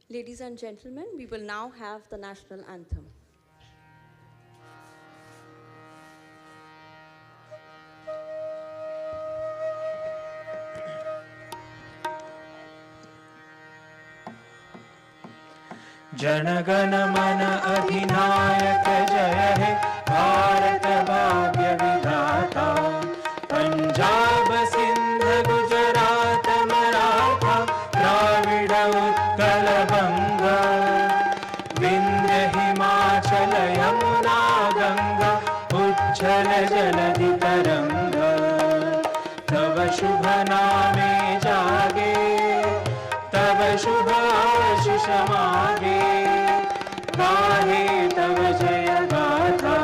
Ladies and gentlemen, we will now have the national anthem. जनगण मन अधिनायक जय हे भारत भाग्य विधाता पंजाब सिंध गुजरात मराठा द्राविड उत्कल बंगा विंध्य हिमाचल यमुना गंगा उच्छल जलधि तरंगा तव शुभ नामे जागे तव शुभ आशीष मागे गाहे तव जय गाथा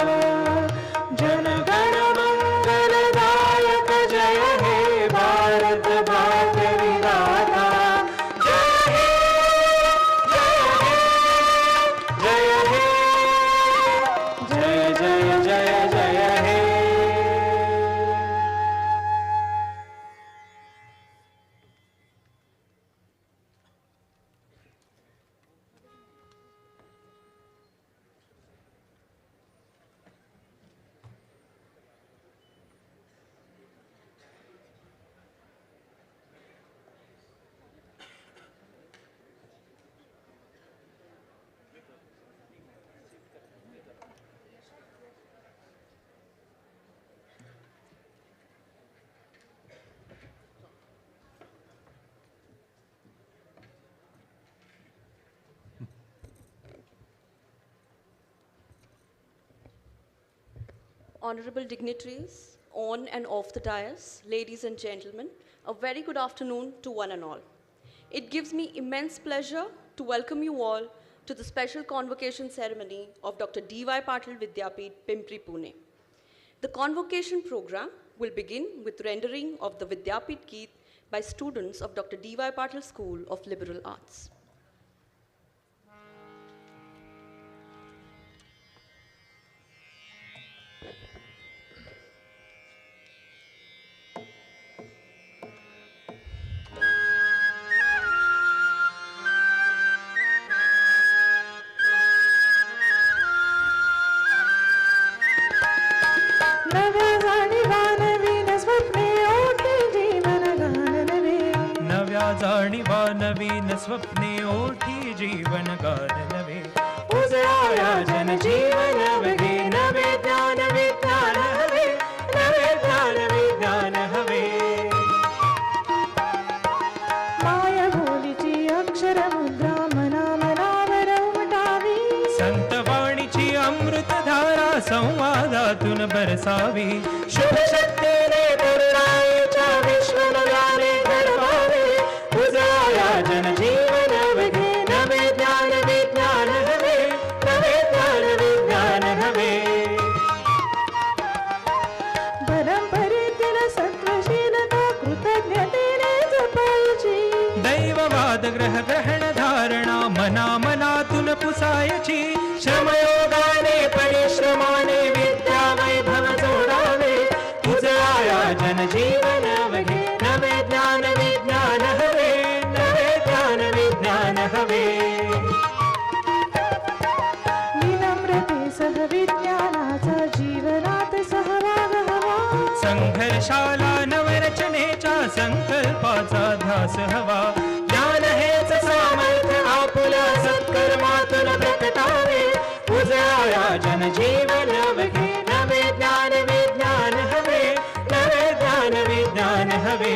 जनगण मंगलदायक जय हे भारत भाग्य विधाता जय हे जय हे जय जय जय जय हे। Honorable dignitaries, on and off the dais, ladies and gentlemen, a very good afternoon to one and all. It gives me immense pleasure to welcome you all to the special convocation ceremony of Dr. D.Y. Patil Vidyapeeth, Pimpri, Pune. The convocation program will begin with rendering of the Vidyapeeth Geet by students of Dr. D.Y. Patil School of Liberal Arts. जाणीवा नवीन स्वप्ने ओठी जीवन गान नवे उजळाया जन जीवन वगे नवे ज्ञान विज्ञान हवे नवे ज्ञान विज्ञान हवे माया बोलीची अक्षर मुद्रा मना मनावर उमटावी संतवाणीची अमृत धारा संवादातून बरसावी शुभ शक्तीने तरुणाईच्या विश्व नव्याने घडवावे उजळाया जन जीवन वगे नवे ज्ञान विज्ञान हवे नवे ज्ञान विज्ञान हवे परंपरेतील सत्वशीलता कृतज्ञतेने जपायची दैववाद ग्रह ग्रहण धारणा मना मनातून पुसायची श्रमयोगाने परिश्रमाने विद्या वैभव जोडावे उजळाया जन जीवन वगे नवे ज्ञान विज्ञान हवे नवे ज्ञान विज्ञान हवे विनम्रतेसह विज्ञानाचा जीवनात सहभाग हवा संघर्षाला नवरचनेच्या संकल्पाचा ध्यास हवा ज्ञान हेच सामर्थ्य आपुल्या सत्कर्मातून प्रकटावे उजळाया जन जीवन वगे नवे ज्ञान विज्ञान हवे नवे ज्ञान विज्ञान हवे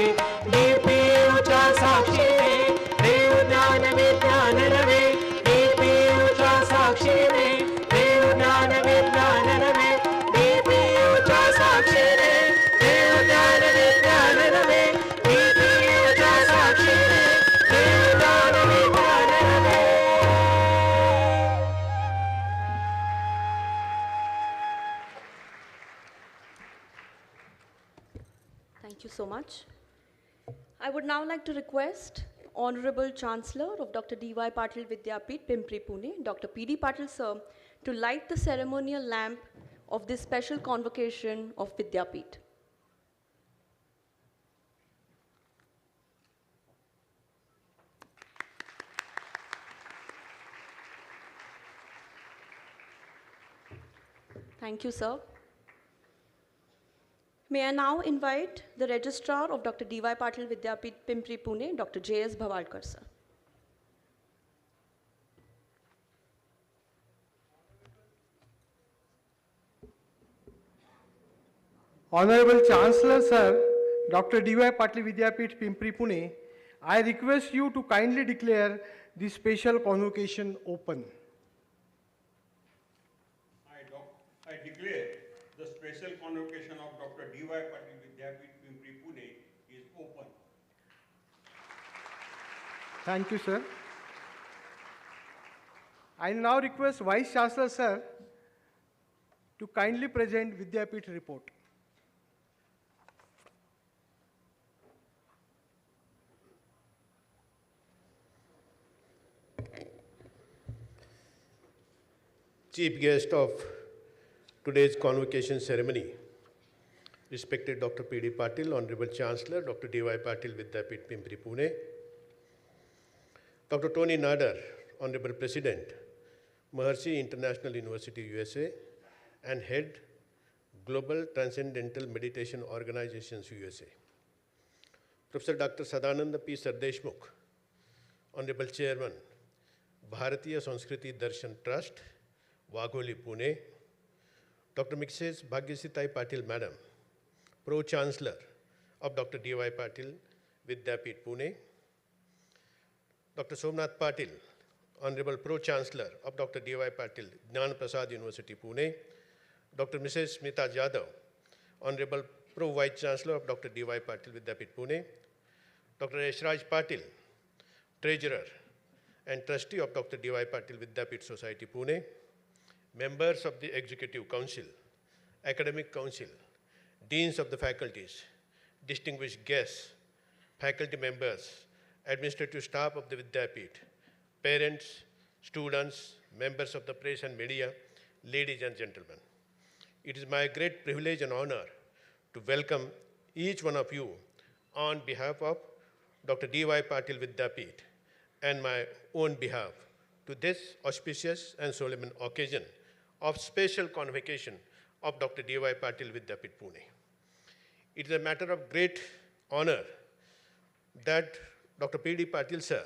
डीपीयूच्या साक्षीने देव ज्ञान विज्ञान नवे डीपीयूच्या साक्षीने देव ज्ञान विज्ञान नवे डीपीयूच्या साक्षीने देव ज्ञान विज्ञान नवे डीपीयूच्या साक्षीने देव ज्ञान विज्ञान नवे। Thank you so much. I would now like to request Honorable Chancellor of Dr. D.Y. Patil Vidyapeeth, Pimpri, Pune, Dr. P.D. Patil sir, to light the ceremonial lamp of this special convocation of Vidyapeeth. Thank you, sir. May I now invite the Registrar of Dr. D.Y. Patil Vidyapith, Pimpri, Pune, Dr. J.S. Bhavalkar, sir. Honorable Chancellor Sir, Dr. D.Y. Patil Vidyapith, Pimpri, Pune, I request you to kindly declare the special convocation open. I declare the special convocation of Dr. D.Y. Patil Vidyapith, Pimpri, Pune is open. Thank you, sir. I now request Vice Chancellor Sir to kindly present Vidyapith report. Chief guest of today's convocation ceremony, respected Dr. P.D. Patil, Honorable Chancellor, Dr. D.Y. Patil Vidyapith, Pimpri, Pune, Dr. Tony Nader, Honorable President, Maharishi International University, USA, and Head, Global Transcendental Meditation Organizations, USA, Professor Dr. Sadananda P. Sardeshmukh, Honorable Chairman, Bharatiya Sanskriti Darshan Trust, Wagholi, Pune, Dr. Mrs. Bhagyasitai Patil, Madam, Pro-Chancellor of Dr. D.Y. Patil Vidyapith, Pune, Dr. Somnath Patil, Honorable Pro-Chancellor of Dr. D.Y. Patil, Jnana Prasad University, Pune, Dr. Mrs. Smita Jadhav, Honorable Pro-Vice Chancellor of Dr. D.Y. Patil Vidyapith, Pune, Dr. Yashraj Patil, Treasurer and Trustee of Dr. D.Y. Patil Vidyapith Society, Pune, members of the Executive Council, Academic Council, Deans of the faculties, distinguished guests, faculty members, administrative staff of the Vidyapith, parents, students, members of the press and media, ladies and gentlemen. It is my great privilege and honor to welcome each one of you on behalf of Dr. D.Y. Patil Vidyapith and my own behalf to this auspicious and solemn occasion of special convocation of Dr. D.Y. Patil Vidyapith, Pune. It is a matter of great honor that Dr. P.D. Patil, sir,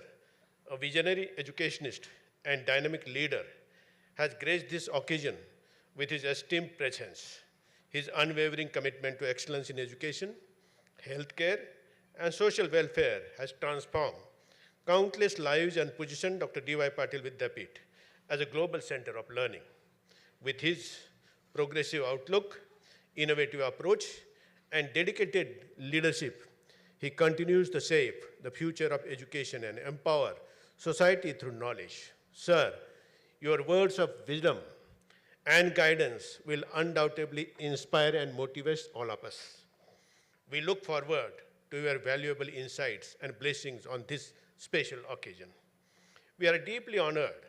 a visionary educationist and dynamic leader, has graced this occasion with his esteemed presence. His unwavering commitment to excellence in education, healthcare, and social welfare has transformed countless lives and positioned Dr. D.Y. Patil Vidyapith as a global center of learning. With his progressive outlook, innovative approach, and dedicated leadership, he continues to shape the future of education and empower society through knowledge. Sir, your words of wisdom and guidance will undoubtedly inspire and motivate all of us. We look forward to your valuable insights and blessings on this special occasion. We are deeply honored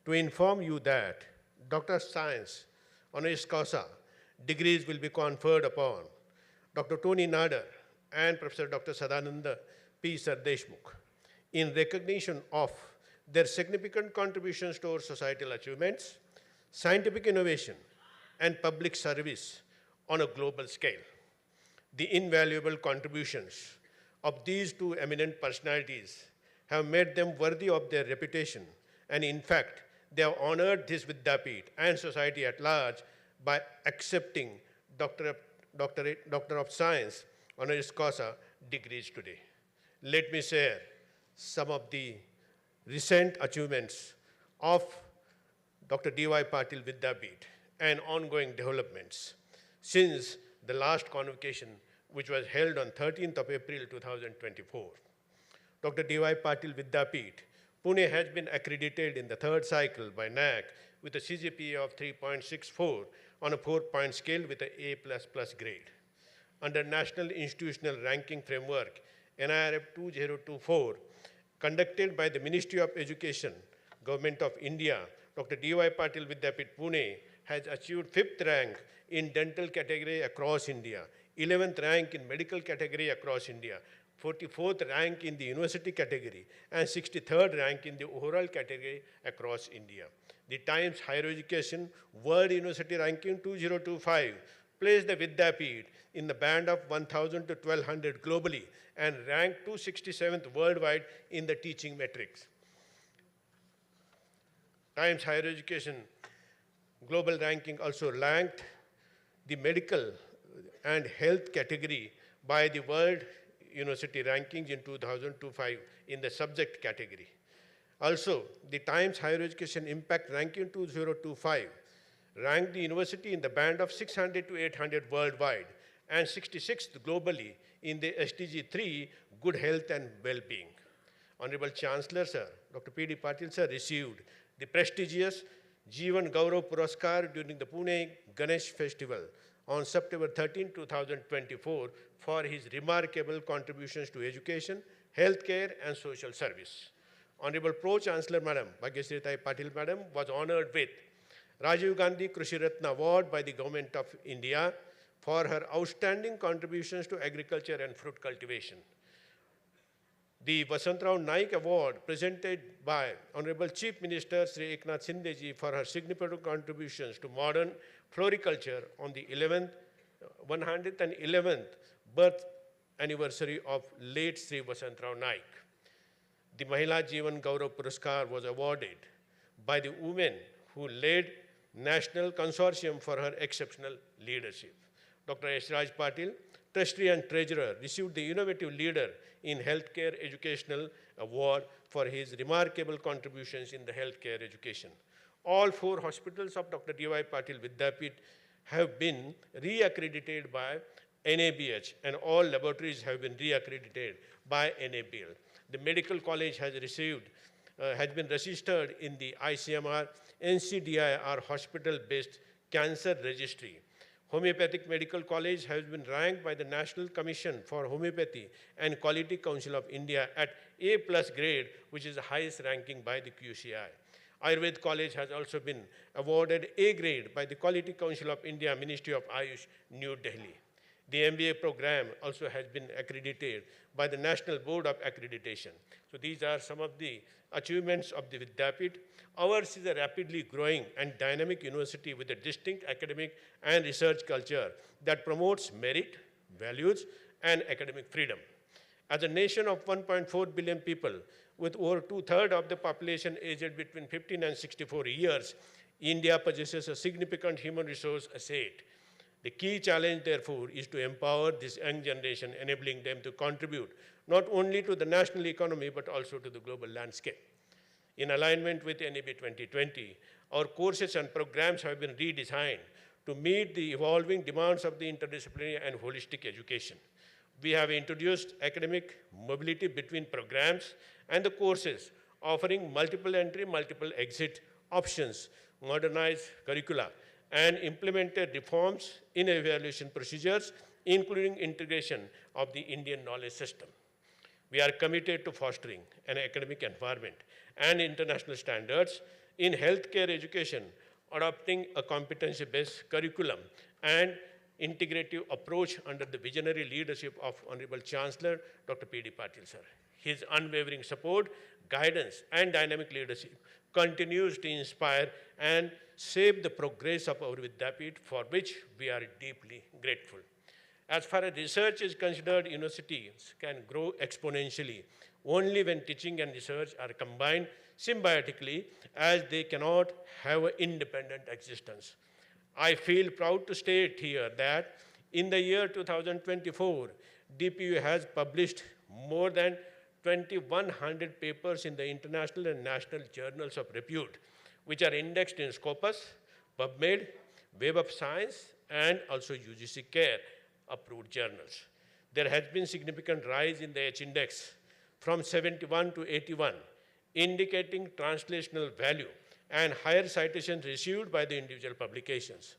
to inform you that Doctor of Science honoris causa degrees will be conferred upon Dr. Tony Nader and Professor Dr. Sadananda P. Sardeshmukh in recognition of their significant contributions to our societal achievements, scientific innovation, and public service on a global scale. The invaluable contributions of these two eminent personalities have made them worthy of their reputation, and in fact, they have honored this Vidyapith and society at large by accepting Doctor of Science honoris causa degrees today. Let me share some of the recent achievements of Dr. D.Y. Patil Vidyapith and ongoing developments since the last convocation, which was held on 13th of April 2024. Dr. D.Y. Patil Vidyapith, Pune has been accredited in the third cycle by NAAC with a CGPA of 3.64 on a 4-point scale with an A++ grade. Under National Institutional Ranking Framework, NIRF 2024, conducted by the Ministry of Education, Government of India, Dr. D.Y. Patil Vidyapith, Pune has achieved 5th rank in dental category across India, 11th rank in medical category across India, 44th rank in the university category, and 63rd rank in the overall category across India. The Times Higher Education World University Ranking 2025 placed the Vidyapeeth in the band of 1,000 to 1,200 globally and ranked 267th worldwide in the teaching metrics. Times Higher Education Global Ranking also ranked the medical and health category by the World University Rankings in 2025 in the subject category. Also, the Times Higher Education Impact Ranking 2025 ranked the university in the band of 600 to 800 worldwide and 66th globally in the SDG 3, Good Health and Well-being. Honorable Chancellor, Sir, Dr. P.D. Patil, Sir, received the prestigious Jeevan Gaurav Puraskar during the Pune Ganesh Festival on September 13, 2024 for his remarkable contributions to education, healthcare, and social service. Honorable Pro-Chancellor Madam Bhagyashree Patil Madam was honored with Rajiv Gandhi Krishi Ratna Award by the Government of India for her outstanding contributions to agriculture and fruit cultivation. The Vasantrao Naik Award presented by Honorable Chief Minister Sri Eknath Shinde ji for her significant contributions to modern floriculture on the 111th birth anniversary of late Sri Vasantrao Naik. The Mahila Jeevan Gaurav Puraskar was awarded by the women who led National Consortium for her exceptional leadership. Dr. Yashraj Patil, Trustee and Treasurer, received the Innovative Leader in Healthcare Educational Award for his remarkable contributions in the healthcare education. All 4 hospitals of Dr. D.Y. Patil Vidyapeeth have been re-accredited by NABH, and all laboratories have been re-accredited by NABL. The medical college has been registered in the ICMR NCDIR hospital-based cancer registry. Homeopathic Medical College has been ranked by the National Commission for Homeopathy and Quality Council of India at A+ grade, which is the highest ranking by the QCI. Ayurved College has also been awarded A grade by the Quality Council of India, Ministry of Ayush, New Delhi. The MBA program also has been accredited by the National Board of Accreditation. So these are some of the achievements of the Vidyapeeth. Ours is a rapidly growing and dynamic university with a distinct academic and research culture that promotes merit, values, and academic freedom. As a nation of 1.4 billion people, with over 2/3 of the population aged between 15 and 64 years, India possesses a significant human resource asset. The key challenge, therefore, is to empower this young generation, enabling them to contribute not only to the national economy, but also to the global landscape. In alignment with NAB 2020, our courses and programs have been redesigned to meet the evolving demands of the interdisciplinary and holistic education. We have introduced academic mobility between programs and the courses, offering multiple entry, multiple exit options, modernized curricula, and implemented reforms in evaluation procedures, including integration of the Indian knowledge system. We are committed to fostering an academic environment and international standards in healthcare education, adopting a competency-based curriculum and integrative approach under the visionary leadership of Honorable Chancellor Dr. P.D. Patil, sir. His unwavering support, guidance, and dynamic leadership continues to inspire and shape the progress of our Vidyapeeth, for which we are deeply grateful. As far as research is considered, universities can grow exponentially only when teaching and research are combined symbiotically, as they cannot have an independent existence. I feel proud to state here that in the year 2024, DPU has published more than 2,100 papers in the international and national journals of repute, which are indexed in Scopus, PubMed, Web of Science, and also UGC CARE approved journals. There has been significant rise in the H-index from 71 to 81, indicating translational value and higher citations received by the individual publications.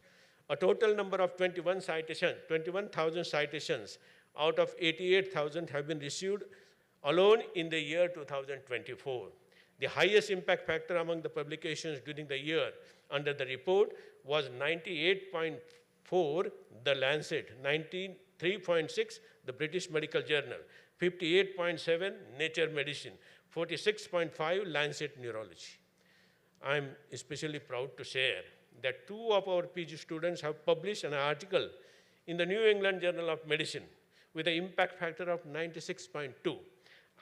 A total number of 21,000 citations out of 88,000 have been received alone in the year 2024. The highest impact factor among the publications during the year under the report was 98.4, the Lancet, 93.6, the British Medical Journal, 58.7, Nature Medicine, 46.5, Lancet Neurology. I'm especially proud to share that 2 of our PG students have published an article in the New England Journal of Medicine with an impact factor of 96.2.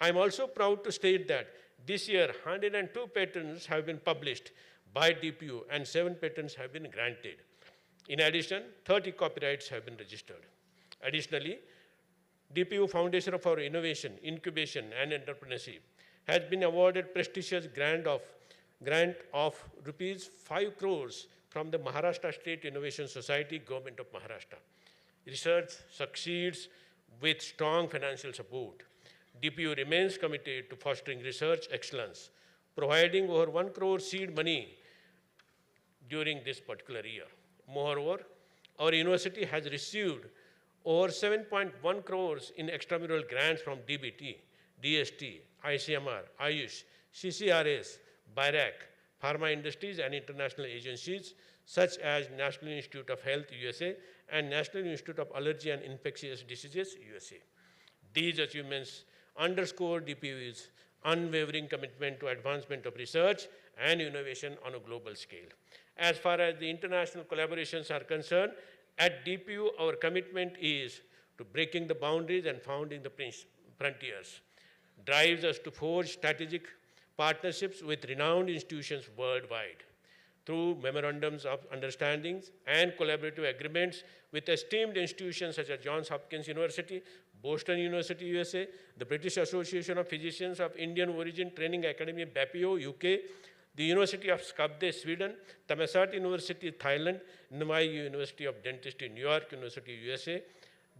I'm also proud to state that this year 102 patents have been published by DPU and 7 patents have been granted. In addition, 30 copyrights have been registered. Additionally, DPU Foundation for Innovation, Incubation and Entrepreneurship has been awarded prestigious grant of rupees 5 crores from the Maharashtra State Innovation Society, Government of Maharashtra. Research succeeds with strong financial support. DPU remains committed to fostering research excellence, providing over 1 crore seed money during this particular year. Moreover, our university has received over 7.1 crores in extramural grants from DBT, DST, ICMR, Ayush, CCRS, BIRAC, pharma industries and international agencies such as National Institute of Health, USA, and National Institute of Allergy and Infectious Diseases, USA. These achievements underscore DPU's unwavering commitment to advancement of research and innovation on a global scale. As far as the international collaborations are concerned, at DPU, our commitment is to breaking the boundaries and founding the frontiers. Drives us to forge strategic partnerships with renowned institutions worldwide. Through memorandums of understandings and collaborative agreements with esteemed institutions such as Johns Hopkins University, Boston University, USA, the British Association of Physicians of Indian Origin Training Academy, BPO, UK, the University of Skövde, Sweden, Thammasat University, Thailand, NYU University of Dentistry, New York University, USA,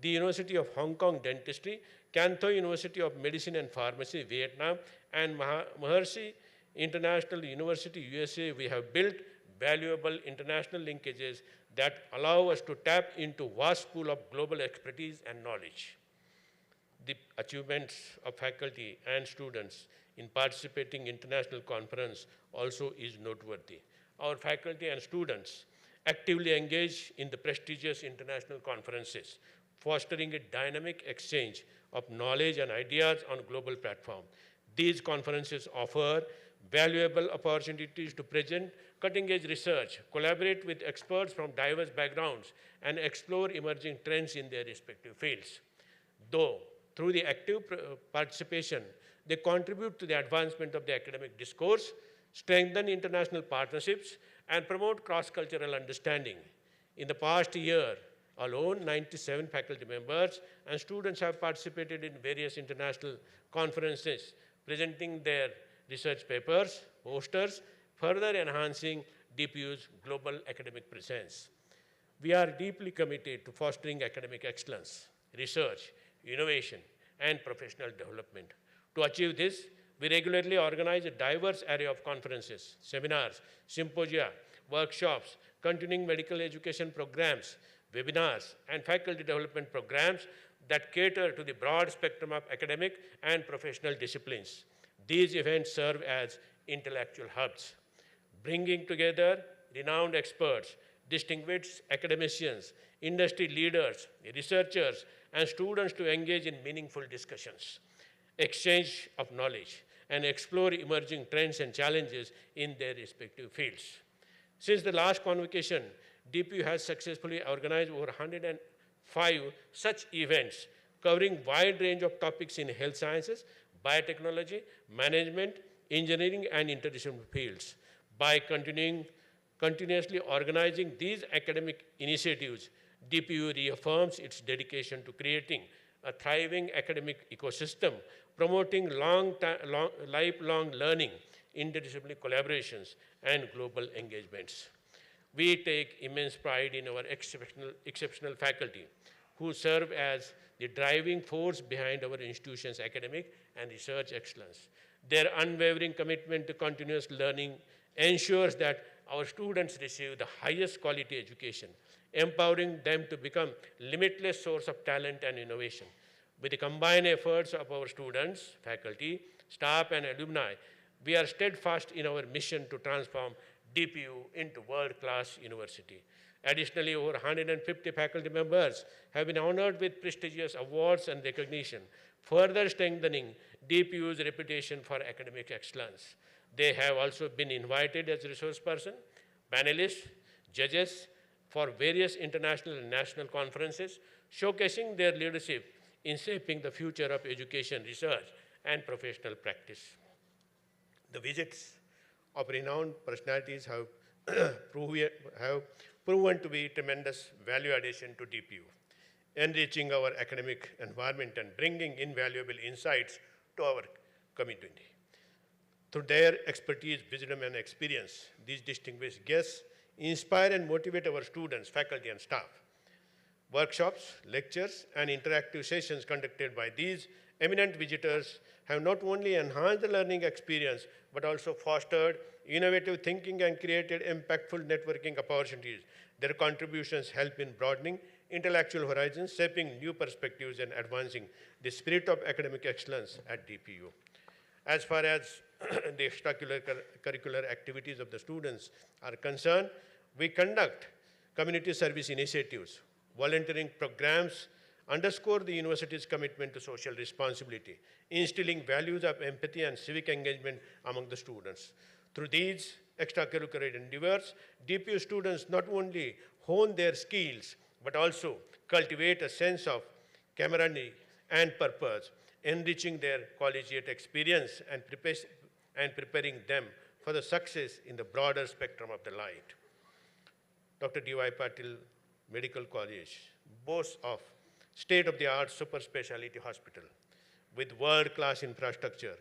the University of Hong Kong Dentistry, Cantho University of Medicine and Pharmacy, Vietnam, and Maharishi International University, USA, we have built valuable international linkages that allow us to tap into vast pool of global expertise and knowledge. The achievements of faculty and students in participating international conference also is noteworthy. Our faculty and students actively engage in the prestigious international conferences, fostering a dynamic exchange of knowledge and ideas on a global platform. These conferences offer valuable opportunities to present cutting-edge research, collaborate with experts from diverse backgrounds, and explore emerging trends in their respective fields. Though, through the active participation, they contribute to the advancement of the academic discourse, strengthen international partnerships, and promote cross-cultural understanding. In the past year alone, 97 faculty members and students have participated in various international conferences, presenting their research papers, posters, further enhancing DPU's global academic presence. We are deeply committed to fostering academic excellence, research, innovation, and professional development. To achieve this, we regularly organize a diverse array of conferences, seminars, symposia, workshops, continuing medical education programs, webinars, and faculty development programs that cater to the broad spectrum of academic and professional disciplines. These events serve as intellectual hubs, bringing together renowned experts, distinguished academicians, industry leaders, researchers, and students to engage in meaningful discussions, exchange of knowledge, and explore emerging trends and challenges in their respective fields. Since the last convocation, DPU has successfully organized over 105 such events covering wide range of topics in health sciences, biotechnology, management, engineering, and interdisciplinary fields. By continuously organizing these academic initiatives, DPU reaffirms its dedication to creating a thriving academic ecosystem, promoting lifelong learning, interdisciplinary collaborations, and global engagements. We take immense pride in our exceptional faculty, who serve as the driving force behind our institution's academic and research excellence. Their unwavering commitment to continuous learning ensures that our students receive the highest quality education, empowering them to become limitless source of talent and innovation. With the combined efforts of our students, faculty, staff, and alumni, we are steadfast in our mission to transform DPU into world-class university. Additionally, over 150 faculty members have been honored with prestigious awards and recognition, further strengthening DPU's reputation for academic excellence. They have also been invited as resource person, panelists, judges for various international and national conferences, showcasing their leadership in shaping the future of education, research, and professional practice. The visits of renowned personalities have proven to be tremendous value addition to DPU, enriching our academic environment and bringing invaluable insights to our community. Through their expertise, wisdom, and experience, these distinguished guests inspire and motivate our students, faculty, and staff. Workshops, lectures, and interactive sessions conducted by these eminent visitors have not only enhanced the learning experience, but also fostered innovative thinking and created impactful networking opportunities. Their contributions help in broadening intellectual horizons, shaping new perspectives, and advancing the spirit of academic excellence at DPU. As far as the extracurricular activities of the students are concerned, we conduct community service initiatives, volunteering programs, underscore the university's commitment to social responsibility, instilling values of empathy and civic engagement among the students. Through these extracurricular endeavors, DPU students not only hone their skills, but also cultivate a sense of camaraderie and purpose, enriching their collegiate experience and preparing them for the success in the broader spectrum of the light. Dr. D.Y. Patil Medical College boasts of state-of-the-art super specialty hospital with world-class infrastructure,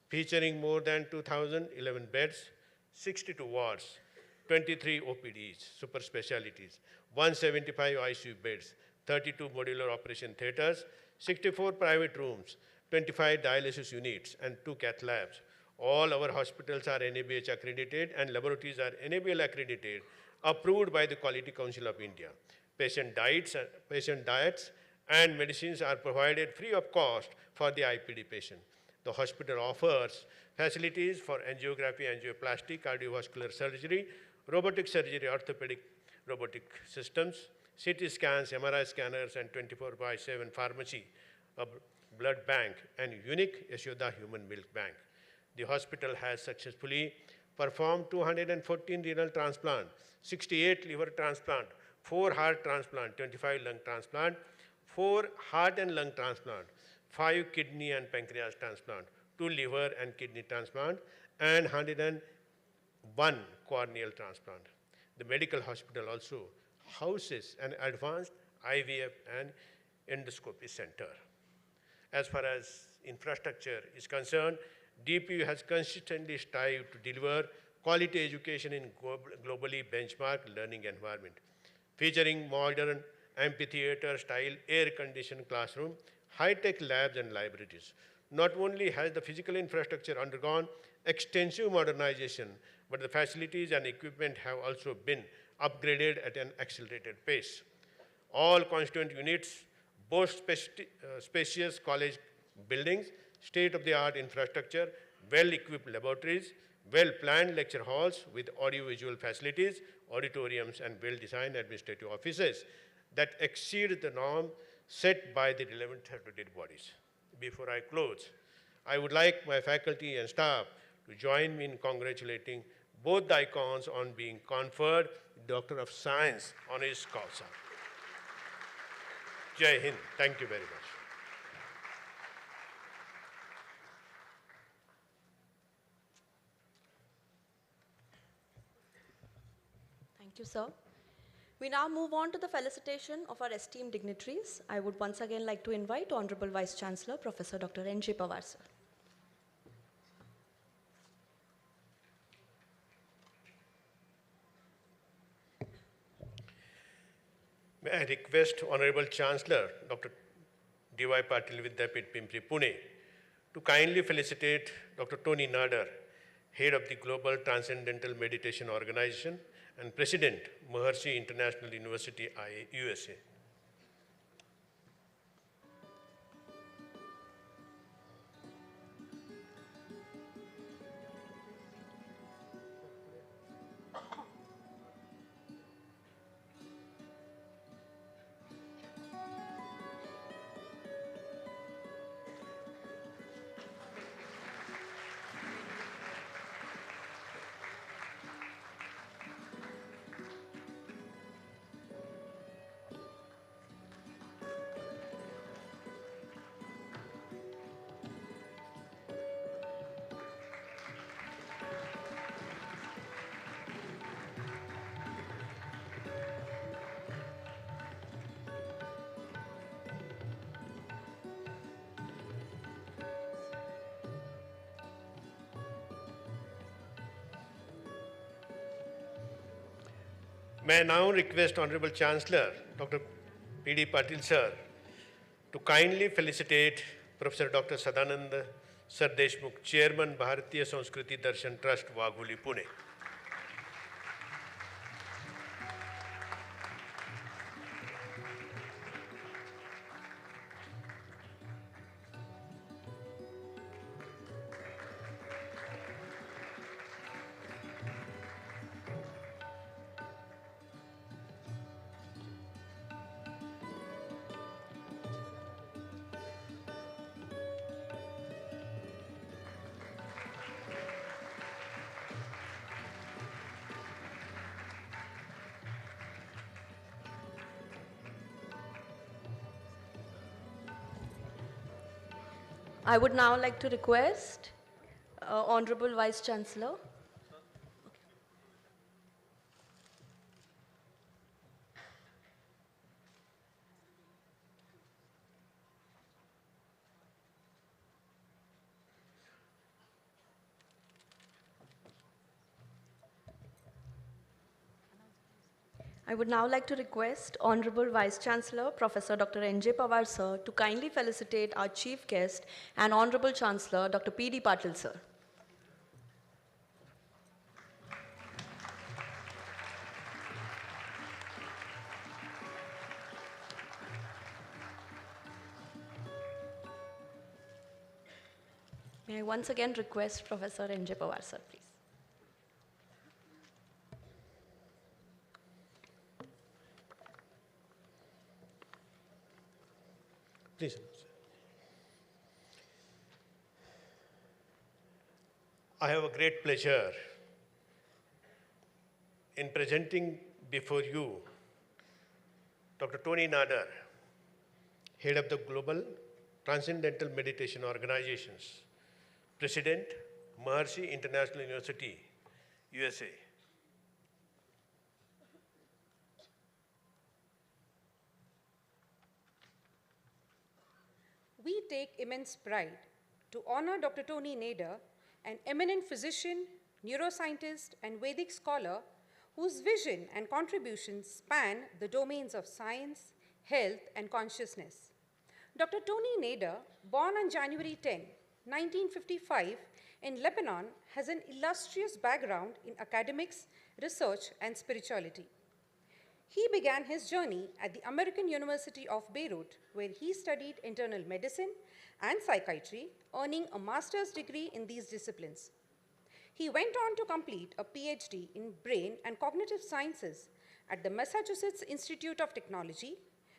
featuring more than 2,011 beds, 62 wards, 23 OPDs, super specialties, 175 ICU beds, 32 modular operation theaters, 64 private rooms, 25 dialysis units, and 2 cath labs. All our hospitals are NABH accredited and laboratories are NABL accredited, approved by the Quality Council of India. Patient diets and medicines are provided free of cost for the IPD patient. The hospital offers facilities for angiography, angioplasty, cardiovascular surgery, robotic surgery, orthopedic robotic systems, CT scans, MRI scanners, and 24/7 pharmacy, a blood bank, and unique Yashoda human milk bank. The hospital has successfully performed 214 renal transplant, 68 liver transplant, 4 heart transplant, 25 lung transplant, 4 heart and lung transplant, 5 kidney and pancreas transplant, 2 liver and kidney transplant, and 101 corneal transplant. The medical hospital also houses an advanced IVF and endoscopy center. As far as infrastructure is concerned, DPU has consistently strived to deliver quality education in globally benchmark learning environment, featuring modern amphitheater-style air-conditioned classroom, high-tech labs and libraries. Not only has the physical infrastructure undergone extensive modernization, but the facilities and equipment have also been upgraded at an accelerated pace. All constituent units boast spacious college buildings, state-of-the-art infrastructure, well-equipped laboratories, well-planned lecture halls with audiovisual facilities, auditoriums, and well-designed administrative offices that exceed the norm set by the relevant accredited bodies. Before I close, I would like my faculty and staff to join me in congratulating both the icons on being conferred Doctor of Science honoris causa. Jai Hind. Thank you very much. Thank you, sir. We now move on to the felicitation of our esteemed dignitaries. I would once again like to invite Honorable Vice Chancellor, Professor Dr. N.J. Pawar, sir. May I request Honorable Chancellor, Dr. D.Y. Patil Vidyapith, Pimpri, Pune, to kindly felicitate Dr. Tony Nader, head of the Global Transcendental Meditation Organization and President, Maharishi International University, USA. May I now request Honorable Chancellor, Dr. P.D. Patil sir, to kindly felicitate Professor Dr. Sadanand Sardeshmukh, Chairman, Bharatiya Sanskriti Darshan Trust, Wagholi, Pune. I would now like to request Honorable Vice Chancellor. I would now like to request Honorable Vice Chancellor, Professor Dr. N.J. Pawar sir, to kindly felicitate our Chief Guest and Honorable Chancellor, Dr. P.D. Patil sir. May I once again request Professor N.J. Pawar sir, please. Please. I have a great pleasure in presenting before you Dr. Tony Nader, head of the Global Transcendental Meditation Organizations, President, Maharshi International University, USA. We take immense pride to honor Dr. Tony Nader, an eminent physician, neuroscientist, and Vedic scholar whose vision and contributions span the domains of science, health, and consciousness. Dr. Tony Nader, born on January 10, 1955, in Lebanon, has an illustrious background in academics, research, and spirituality. He began his journey at the American University of Beirut, where he studied internal medicine and psychiatry, earning a master's degree in these disciplines. He went on to complete a PhD in brain and cognitive sciences at the Massachusetts Institute of Technology,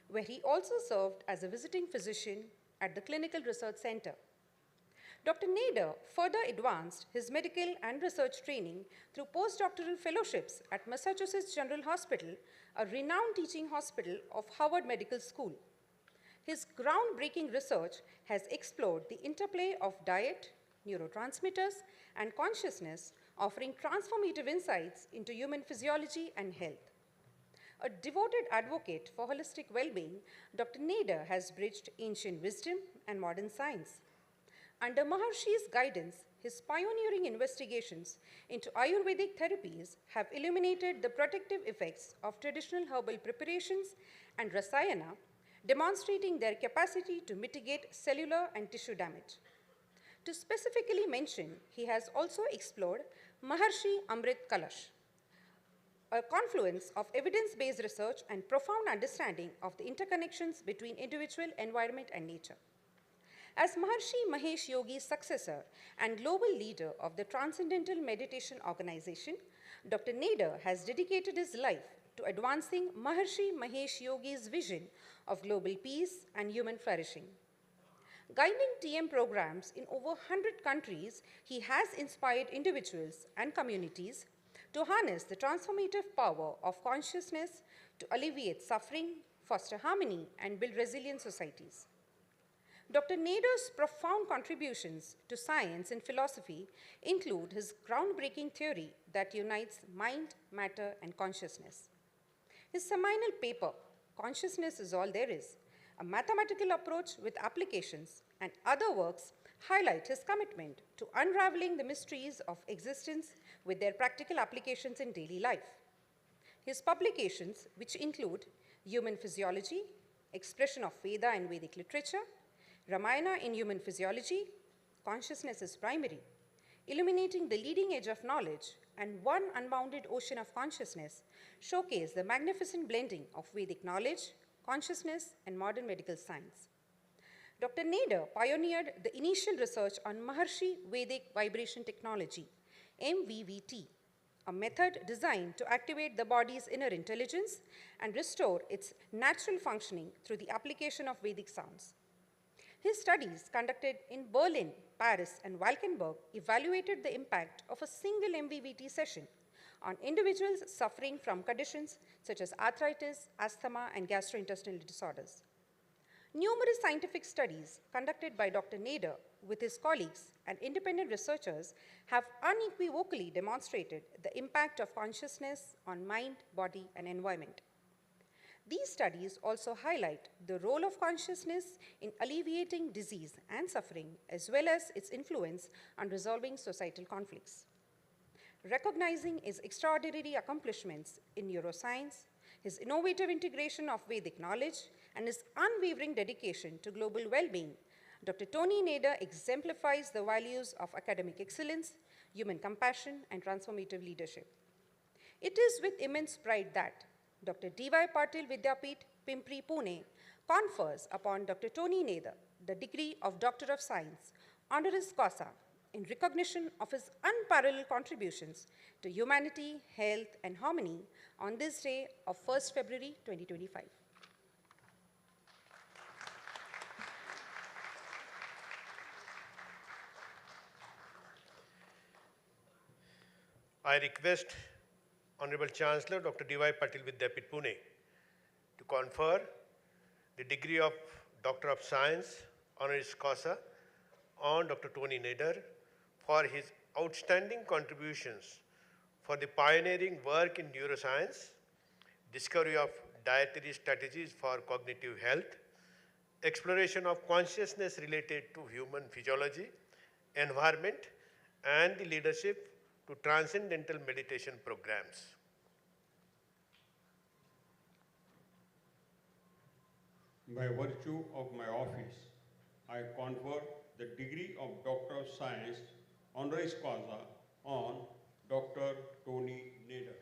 where he also served as a visiting physician at the Clinical Research Center. Dr. Nader further advanced his medical and research training through postdoctoral fellowships at Massachusetts General Hospital, a renowned teaching hospital of Harvard Medical School. His groundbreaking research has explored the interplay of diet, neurotransmitters, and consciousness, offering transformative insights into human physiology and health. A devoted advocate for holistic well-being, Dr. Nader has bridged ancient wisdom and modern science. Under Maharshi's guidance, his pioneering investigations into Ayurvedic therapies have illuminated the protective effects of traditional herbal preparations and rasayana, demonstrating their capacity to mitigate cellular and tissue damage. To specifically mention, he has also explored Maharshi Amrit Kalash, a confluence of evidence-based research and profound understanding of the interconnections between individual, environment, and nature. As Maharshi Mahesh Yogi's successor and global leader of the Transcendental Meditation Organization, Dr. Nader has dedicated his life to advancing Maharshi Mahesh Yogi's vision of global peace and human flourishing. Guiding TM programs in over 100 countries, he has inspired individuals and communities to harness the transformative power of consciousness to alleviate suffering, foster harmony, and build resilient societies. Dr. Nader's profound contributions to science and philosophy include his groundbreaking theory that unites mind, matter, and consciousness. His seminal paper, Consciousness is All There Is, a mathematical approach with applications, and other works highlight his commitment to unraveling the mysteries of existence with their practical applications in daily life. His publications, which include Human Physiology, Expression of Veda and Vedic Literature, Ramayana in Human Physiology, Consciousness is Primary, Illuminating the Leading Edge of Knowledge, and One Unbounded Ocean of Consciousness, showcase the magnificent blending of Vedic knowledge, consciousness, and modern medical science. Dr. Nader pioneered the initial research on Maharshi Vedic Vibration Technology, MVVT, a method designed to activate the body's inner intelligence and restore its natural functioning through the application of Vedic sounds. His studies conducted in Berlin, Paris, and Valkenburg evaluated the impact of a single MVVT session on individuals suffering from conditions such as arthritis, asthma, and gastrointestinal disorders. Numerous scientific studies conducted by Dr. Nader with his colleagues and independent researchers have unequivocally demonstrated the impact of consciousness on mind, body, and environment. These studies also highlight the role of consciousness in alleviating disease and suffering, as well as its influence on resolving societal conflicts. Recognizing his extraordinary accomplishments in neuroscience, his innovative integration of Vedic knowledge, and his unwavering dedication to global well-being, Dr. Tony Nader exemplifies the values of academic excellence, human compassion, and transformative leadership. It is with immense pride that Dr. D.Y. Patil Vidyapeeth, Pimpri, Pune, confers upon Dr. Tony Nader the degree of Doctor of Science, honoris causa, in recognition of his unparalleled contributions to humanity, health, and harmony on this day of 1st February 2025. I request Honorable Chancellor Dr. D.Y. Patil Vidyapeeth, Pune, to confer the degree of Doctor of Science, honoris causa, on Dr. Tony Nader for his outstanding contributions for the pioneering work in neuroscience, discovery of dietary strategies for cognitive health, exploration of consciousness related to human physiology, environment, and the leadership to transcendental meditation programs. By virtue of my office, I confer the degree of Doctor of Science, honoris causa, on Dr. Tony Nader.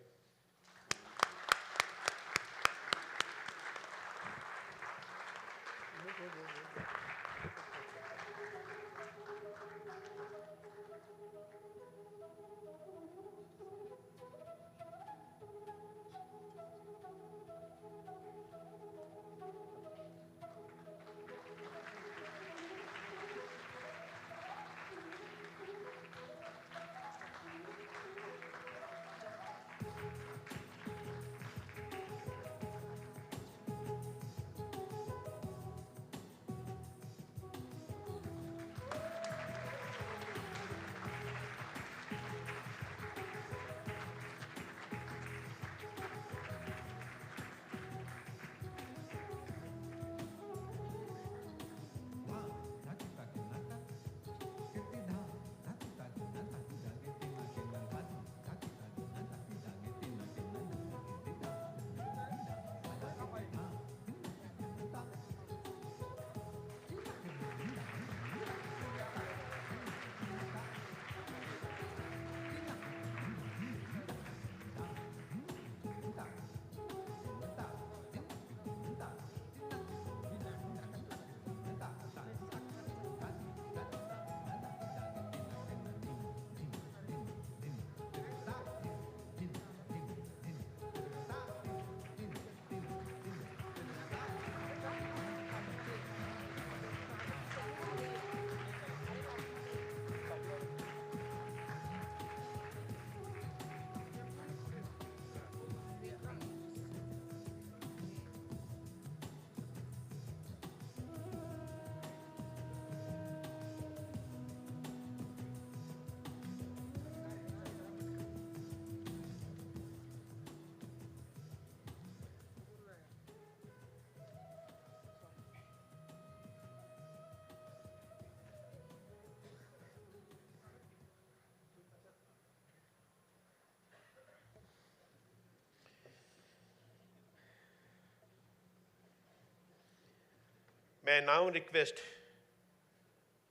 May I now request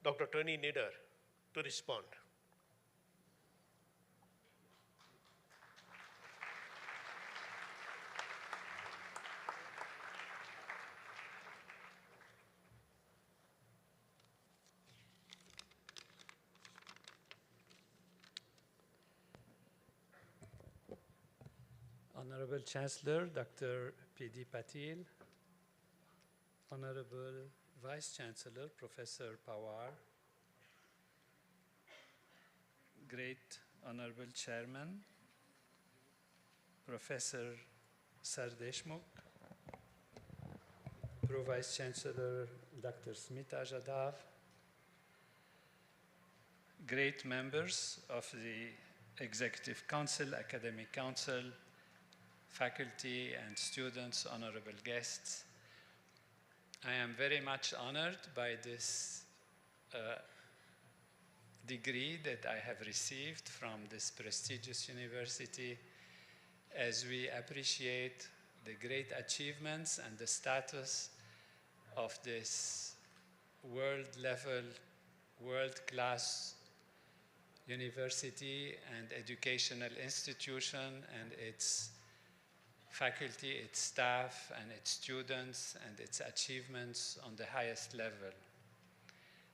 Dr. Tony Nieder to respond. Honorable Chancellor, Dr. P.D. Patil, Honorable Vice Chancellor, Professor Pawar, Great Honorable Chairman, Professor Sardeshmukh, Pro Vice Chancellor, Dr. Smita Jadhav, great members of the Executive Council, Academic Council, faculty and students, honorable guests. I am very much honored by this degree that I have received from this prestigious university as we appreciate the great achievements and the status of this world-level, world-class university and educational institution and its faculty, its staff, and its students, and its achievements on the highest level.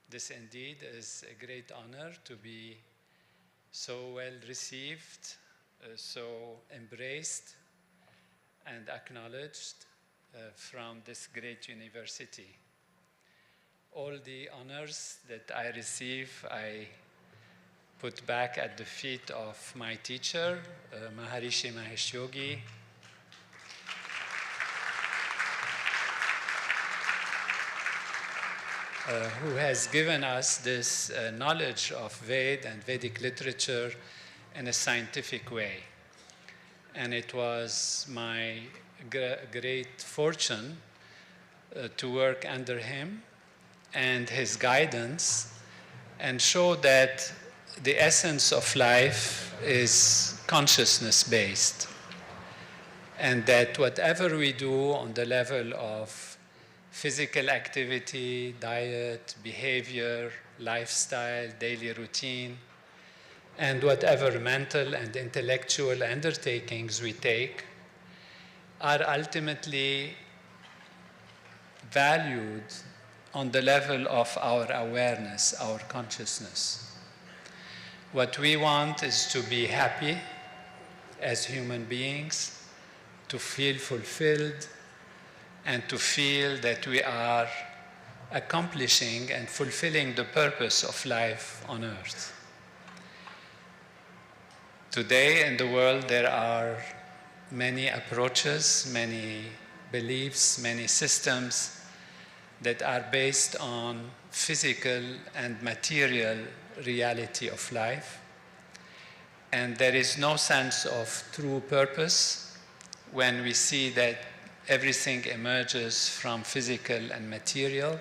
This indeed is a great honor to be so well received, so embraced, and acknowledged from this great university. All the honors that I receive, I put back at the feet of my teacher, Maharishi Mahesh Yogi, who has given us this knowledge of Ved and Vedic literature in a scientific way. And it was my great fortune to work under him and his guidance and show that the essence of life is consciousness-based, and that whatever we do on the level of physical activity, diet, behavior, lifestyle, daily routine, and whatever mental and intellectual undertakings we take are ultimately valued on the level of our awareness, our consciousness. What we want is to be happy as human beings, to feel fulfilled, and to feel that we are accomplishing and fulfilling the purpose of life on earth. Today in the world there are many approaches, many beliefs, many systems that are based on physical and material reality of life. And there is no sense of true purpose when we see that everything emerges from physical and material.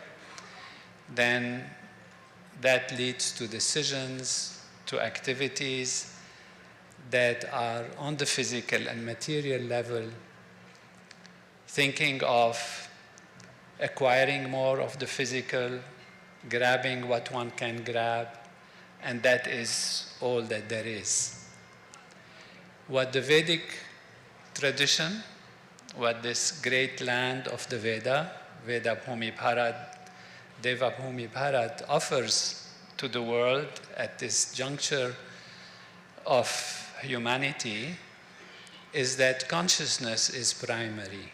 Then that leads to decisions, to activities that are on the physical and material level, thinking of acquiring more of the physical, grabbing what one can grab, and that is all that there is. What the Vedic tradition, what this great land of the Veda, Veda Bhumi Bharat, Deva Bhumi Bharat, offers to the world at this juncture of humanity is that consciousness is primary.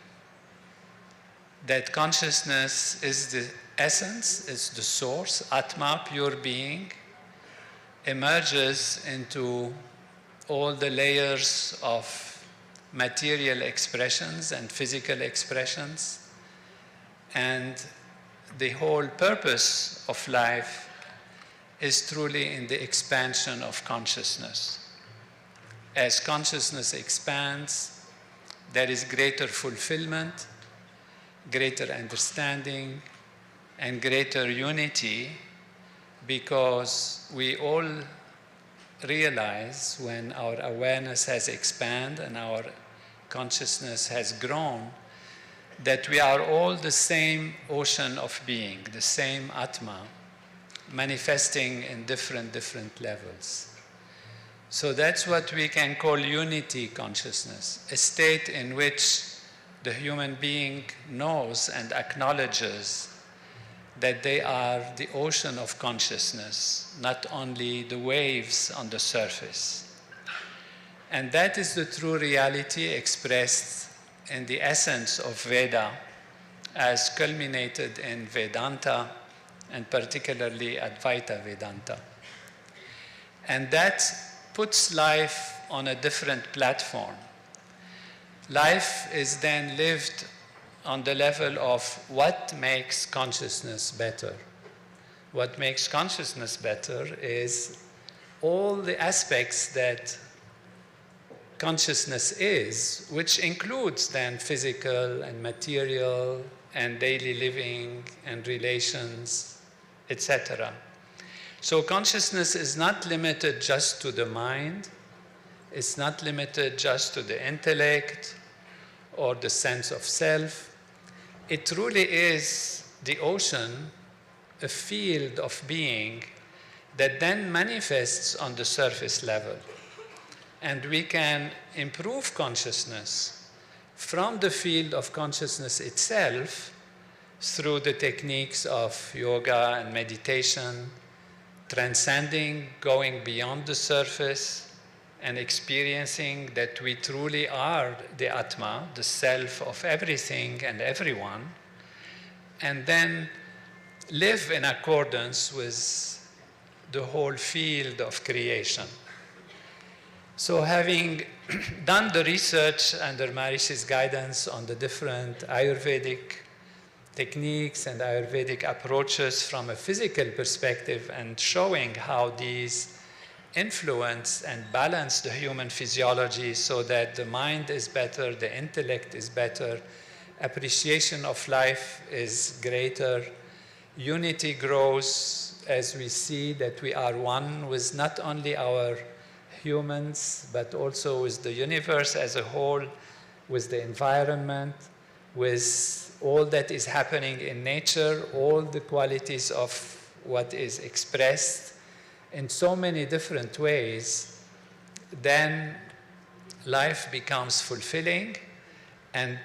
That consciousness is the essence, is the source, Atma, pure being, emerges into all the layers of material expressions and physical expressions, and the whole purpose of life is truly in the expansion of consciousness. As consciousness expands, there is greater fulfillment, greater understanding, and greater unity, because we all realize when our awareness has expanded and our consciousness has grown that we are all the same ocean of being, the same Atma, manifesting in different levels. So that's what we can call unity consciousness, a state in which the human being knows and acknowledges that they are the ocean of consciousness, not only the waves on the surface. And that is the true reality expressed in the essence of Veda, as culminated in Vedanta, and particularly Advaita Vedanta. And that puts life on a different platform. Life is then lived on the level of what makes consciousness better. What makes consciousness better is all the aspects that consciousness is, which includes then physical and material and daily living and relations, etc. So consciousness is not limited just to the mind, it's not limited just to the intellect or the sense of self. It truly is the ocean, a field of being that then manifests on the surface level. And we can improve consciousness from the field of consciousness itself through the techniques of yoga and meditation, transcending, going beyond the surface, and experiencing that we truly are the Atma, the self of everything and everyone, and then live in accordance with the whole field of creation. So having done the research under Maharishi's guidance on the different Ayurvedic techniques and Ayurvedic approaches from a physical perspective and showing how these influence and balance the human physiology so that the mind is better, the intellect is better, appreciation of life is greater, unity grows as we see that we are one with not only our humans, but also with the universe as a whole, with the environment, with all that is happening in nature, all the qualities of what is expressed in so many different ways, then life becomes fulfilling and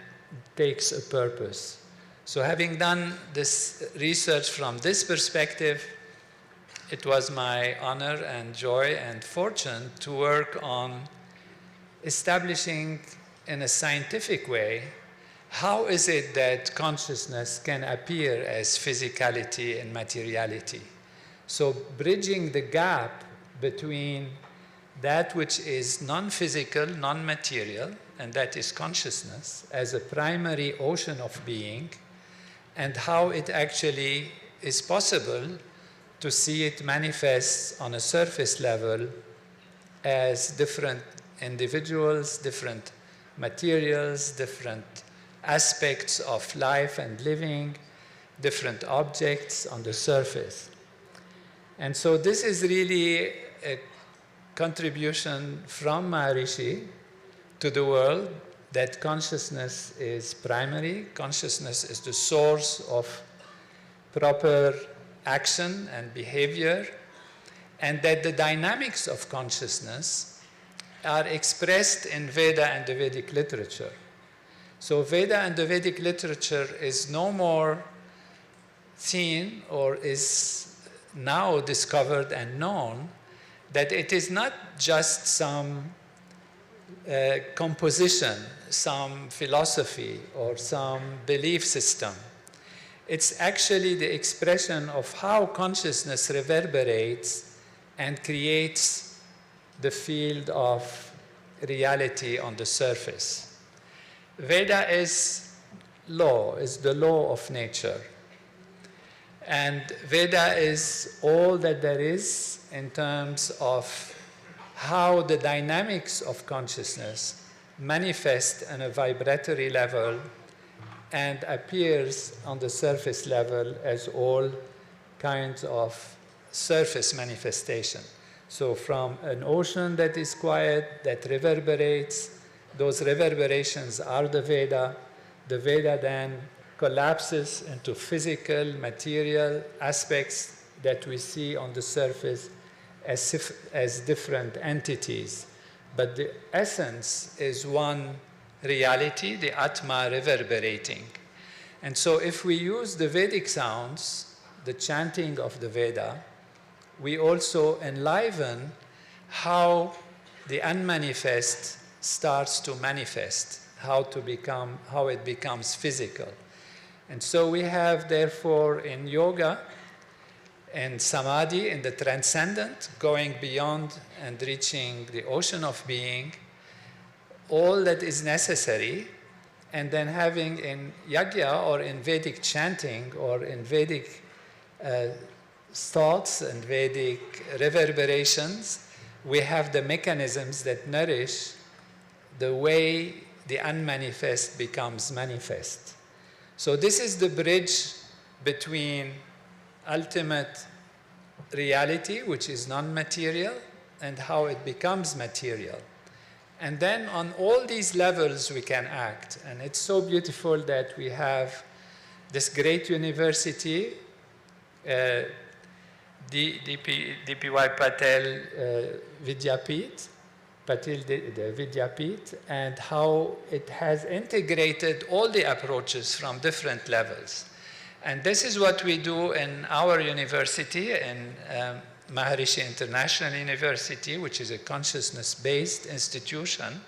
takes a purpose. So having done this research from this perspective, it was my honor and joy and fortune to work on establishing in a scientific way how is it that consciousness can appear as physicality and materiality. So bridging the gap between that which is non-physical, non-material, and that is consciousness as a primary ocean of being, and how it actually is possible to see it manifest on a surface level as different individuals, different materials, different aspects of life and living, different objects on the surface. And so this is really a contribution from Maharishi to the world that consciousness is primary, consciousness is the source of proper action and behavior, and that the dynamics of consciousness are expressed in Veda and the Vedic literature. So Veda and the Vedic literature is no more seen or is now discovered and known that it is not just some composition, some philosophy, or some belief system. It's actually the expression of how consciousness reverberates and creates the field of reality on the surface. Veda is law, is the law of nature. And Veda is all that there is in terms of how the dynamics of consciousness manifest on a vibratory level and appears on the surface level as all kinds of surface manifestation. So from an ocean that is quiet, that reverberates, those reverberations are the Veda. the Veda then collapses into physical, material aspects that we see on the surface as different entities. But the essence is one reality, the Atma reverberating. And so if we use the Vedic sounds, the chanting of the Veda, we also enliven how the unmanifest starts to manifest, how it becomes physical. And so we have, therefore, in yoga and samadhi, in the transcendent, going beyond and reaching the ocean of being, all that is necessary, and then having in yajna or in Vedic chanting or in Vedic thoughts and Vedic reverberations, we have the mechanisms that nourish the way the unmanifest becomes manifest. So this is the bridge between ultimate reality, which is non-material, and how it becomes material. And then on all these levels we can act. And it's so beautiful that we have this great university, DPY Patel Vidyapit, the Vidyapit, and how it has integrated all the approaches from different levels. And this is what we do in our university, in Maharishi International University, which is a consciousness-based institution,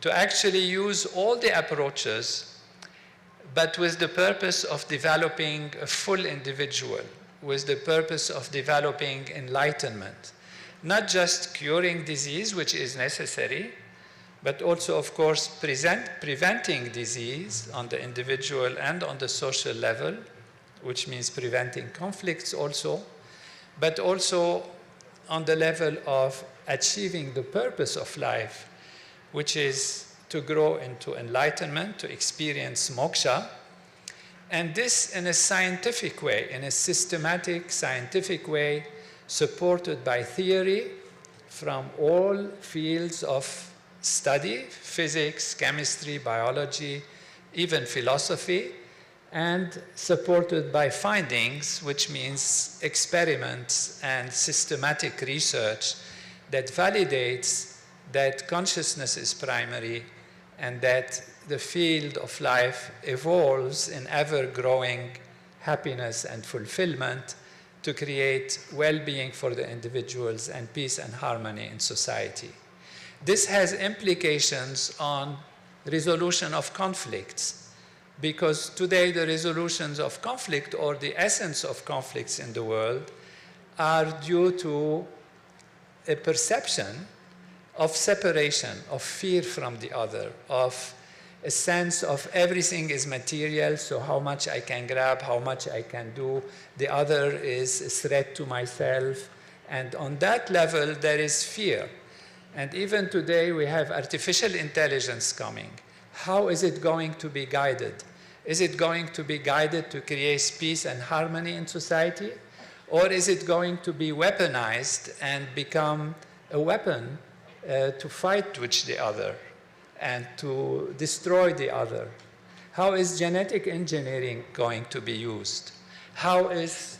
to actually use all the approaches, but with the purpose of developing a full individual, with the purpose of developing enlightenment. Not just curing disease, which is necessary, but also, of course, preventing disease on the individual and on the social level, which means preventing conflicts also, but also on the level of achieving the purpose of life, which is to grow into enlightenment, to experience moksha, and this in a scientific way, in a systematic, scientific way, supported by theory from all fields of study, physics, chemistry, biology, even philosophy, and supported by findings, which means experiments and systematic research that validates that consciousness is primary and that the field of life evolves in ever-growing happiness and fulfillment to create well-being for the individuals and peace and harmony in society. This has implications on resolution of conflicts, because today the resolutions of conflict or the essence of conflicts in the world are due to a perception of separation, of fear from the other, of a sense of everything is material, so how much I can grab, how much I can do, the other is a threat to myself. And on that level, there is fear. And even today, we have artificial intelligence coming. How is it going to be guided? Is it going to be guided to create peace and harmony in society? Or is it going to be weaponized and become a weapon to fight with the other and to destroy the other? How is genetic engineering going to be used? How is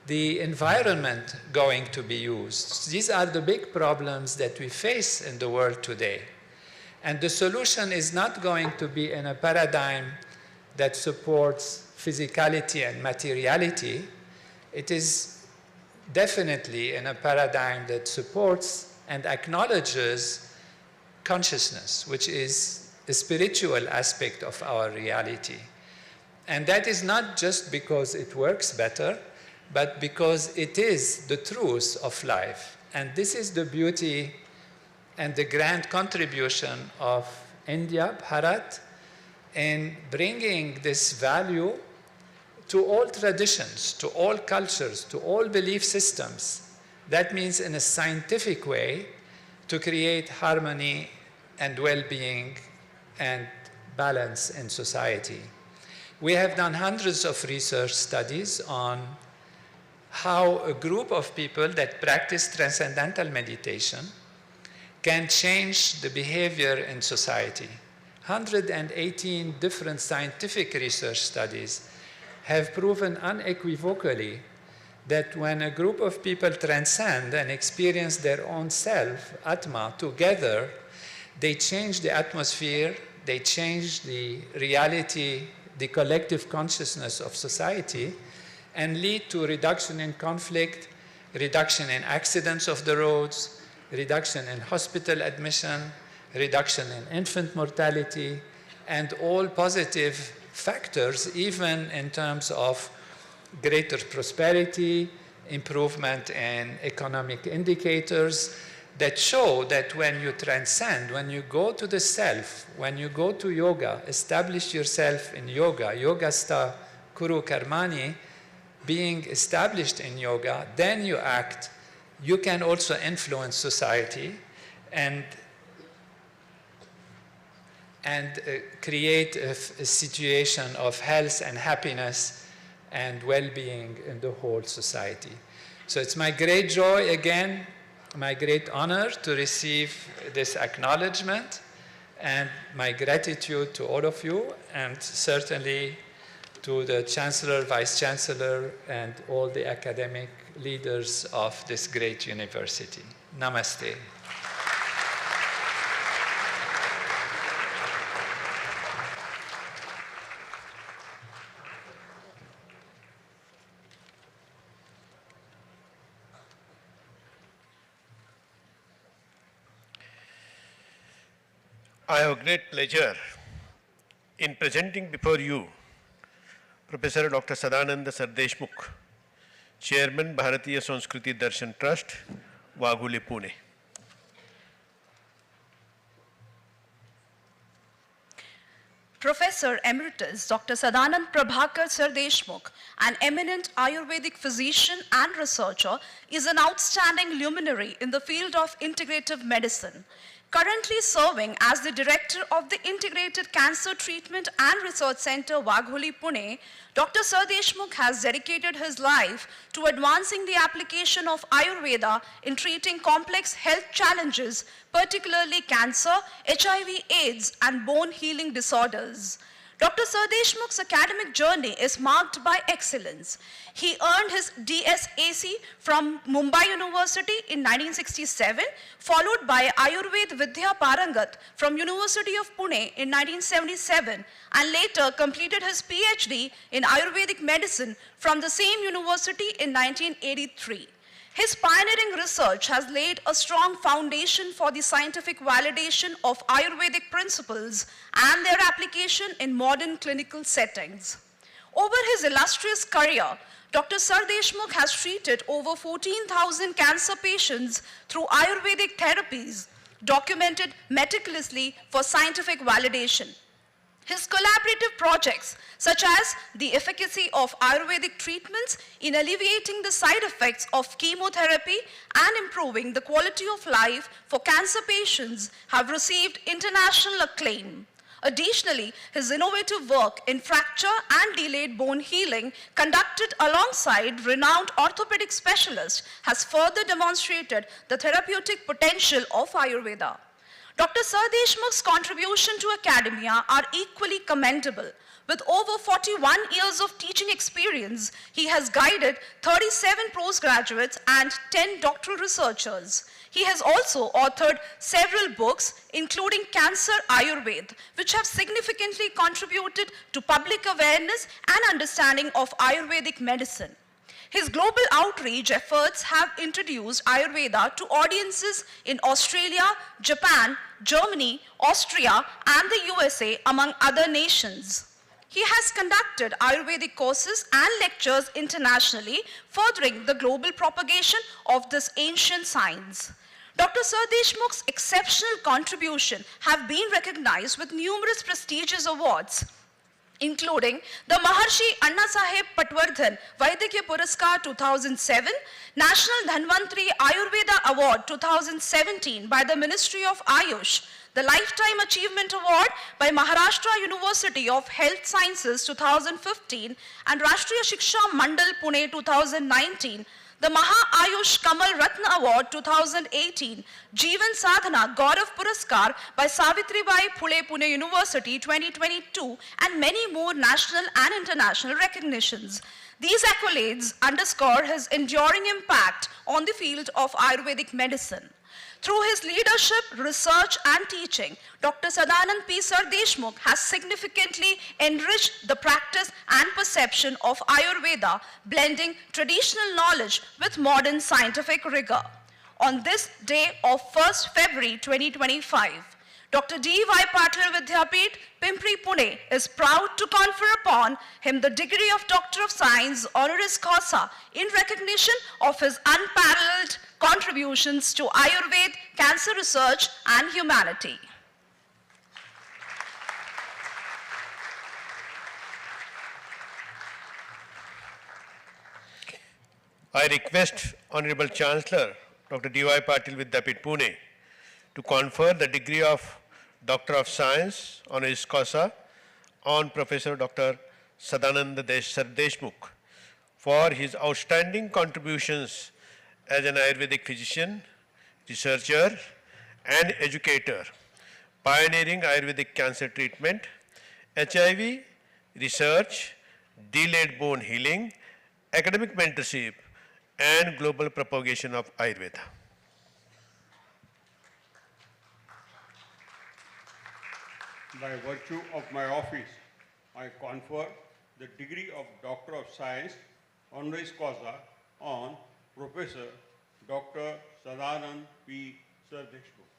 the environment going to be used? These are the big problems that we face in the world today. And the solution is not going to be in a paradigm that supports physicality and materiality. It is definitely in a paradigm that supports and acknowledges consciousness, which is a spiritual aspect of our reality. And that is not just because it works better, but because it is the truth of life. And this is the beauty and the grand contribution of India, Bharat, in bringing this value to all traditions, to all cultures, to all belief systems. That means in a scientific way to create harmony and well-being and balance in society. We have done hundreds of research studies on how a group of people that practice transcendental meditation can change the behavior in society, 118 different scientific research studies have proven unequivocally that when a group of people transcend and experience their own self, Atma, together, they change the atmosphere, they change the reality, the collective consciousness of society, and lead to reduction in conflict, reduction in accidents of the roads, reduction in hospital admission, reduction in infant mortality, and all positive factors, even in terms of greater prosperity, improvement in economic indicators that show that when you transcend, when you go to the self, when you go to yoga, establish yourself in yoga, yogastha kuru karmani, being established in yoga, then you act, you can also influence society and create a situation of health and happiness and well-being in the whole society. So it's my great joy again, my great honor to receive this acknowledgement, and my gratitude to all of you, and certainly to the Chancellor, Vice Chancellor, and all the academic leaders of this great university. Namaste. I have great pleasure in presenting before you Professor Dr. Sadananda Sardeshmukh, Chairman, Bharatiya Sanskriti Darshan Trust, Wagholi, Pune. Professor Emeritus Dr. Sadanand Prabhakar Sardeshmukh, an eminent Ayurvedic physician and researcher, is an outstanding luminary in the field of integrative medicine. Currently serving as the director of the Integrated Cancer Treatment and Research Center, Wagholi, Pune, Dr. Sardeshmukh has dedicated his life to advancing the application of Ayurveda in treating complex health challenges, particularly cancer, HIV/AIDS, and bone healing disorders. Dr. Sardeshmukh's academic journey is marked by excellence. He earned his DSAC from Mumbai University in 1967, followed by Ayurved Vidya Parangat from University of Pune in 1977, and later completed his PhD in Ayurvedic medicine from the same university in 1983. His pioneering research has laid a strong foundation for the scientific validation of Ayurvedic principles and their application in modern clinical settings. Over his illustrious career, Dr. Sardeshmukh has treated over 14,000 cancer patients through Ayurvedic therapies, documented meticulously for scientific validation. His collaborative projects, such as the efficacy of Ayurvedic treatments in alleviating the side effects of chemotherapy and improving the quality of life for cancer patients, have received international acclaim. Additionally, his innovative work in fracture and delayed bone healing, conducted alongside renowned orthopedic specialists, has further demonstrated the therapeutic potential of Ayurveda. Dr. Sardeshmukh's contribution to academia are equally commendable. With over 41 years of teaching experience, he has guided 37 postgraduates and 10 doctoral researchers. He has also authored several books, including Cancer Ayurveda, which have significantly contributed to public awareness and understanding of Ayurvedic medicine. His global outreach efforts have introduced Ayurveda to audiences in Australia, Japan, Germany, Austria, and the USA, among other nations. He has conducted Ayurvedic courses and lectures internationally, furthering the global propagation of this ancient science. Dr. Sardeshmukh's exceptional contribution have been recognized with numerous prestigious awards, including the Maharshi Anna Saheb Patwardhan Vaidikya Puraskar 2007, National Dhanvantri Ayurveda Award 2017 by the Ministry of Ayush, the Lifetime Achievement Award by Maharashtra University of Health Sciences 2015, and Rashtriya Shiksha Mandal Pune 2019, The Maha Ayush Kamal Ratna Award 2018 Jeevan Sadhana Gaurav Puraskar by Savitribai Phule Pune University 2022 and many more national and international recognitions. These accolades underscore his enduring impact on the field of Ayurvedic medicine. Through his leadership, research and teaching, Dr. Sadanand P. Sardeshmukh has significantly enriched the practice and perception of Ayurveda, blending traditional knowledge with modern scientific rigor. On this day of 1st February 2025, Dr. D.Y. Patil Vidyapith, Pimpri, Pune is proud to confer upon him the degree of Doctor of Science honoris causa in recognition of his unparalleled contributions to Ayurveda, cancer research and humanity. I request Honorable Chancellor Dr. D.Y. Patil Vidyapith, Pune to confer the degree of Doctor of Science honoris causa on Professor Dr. Sadanand Sardeshmukh for his outstanding contributions as an Ayurvedic physician, researcher, and educator, pioneering Ayurvedic cancer treatment, HIV, research, delayed bone healing, academic mentorship, and global propagation of Ayurveda. By virtue of my office, I confer the degree of Doctor of Science honoris causa on Professor Dr. Sadanand P. Sardeshmukh.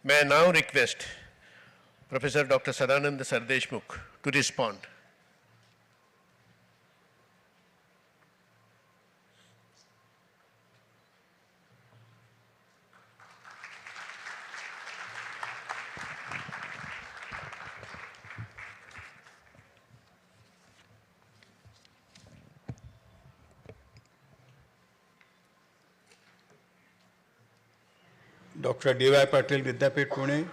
May I now request Professor Dr. Sadanand Sardeshmukh to respond. Dr. D.Y. Patil Vidyapith, Pune,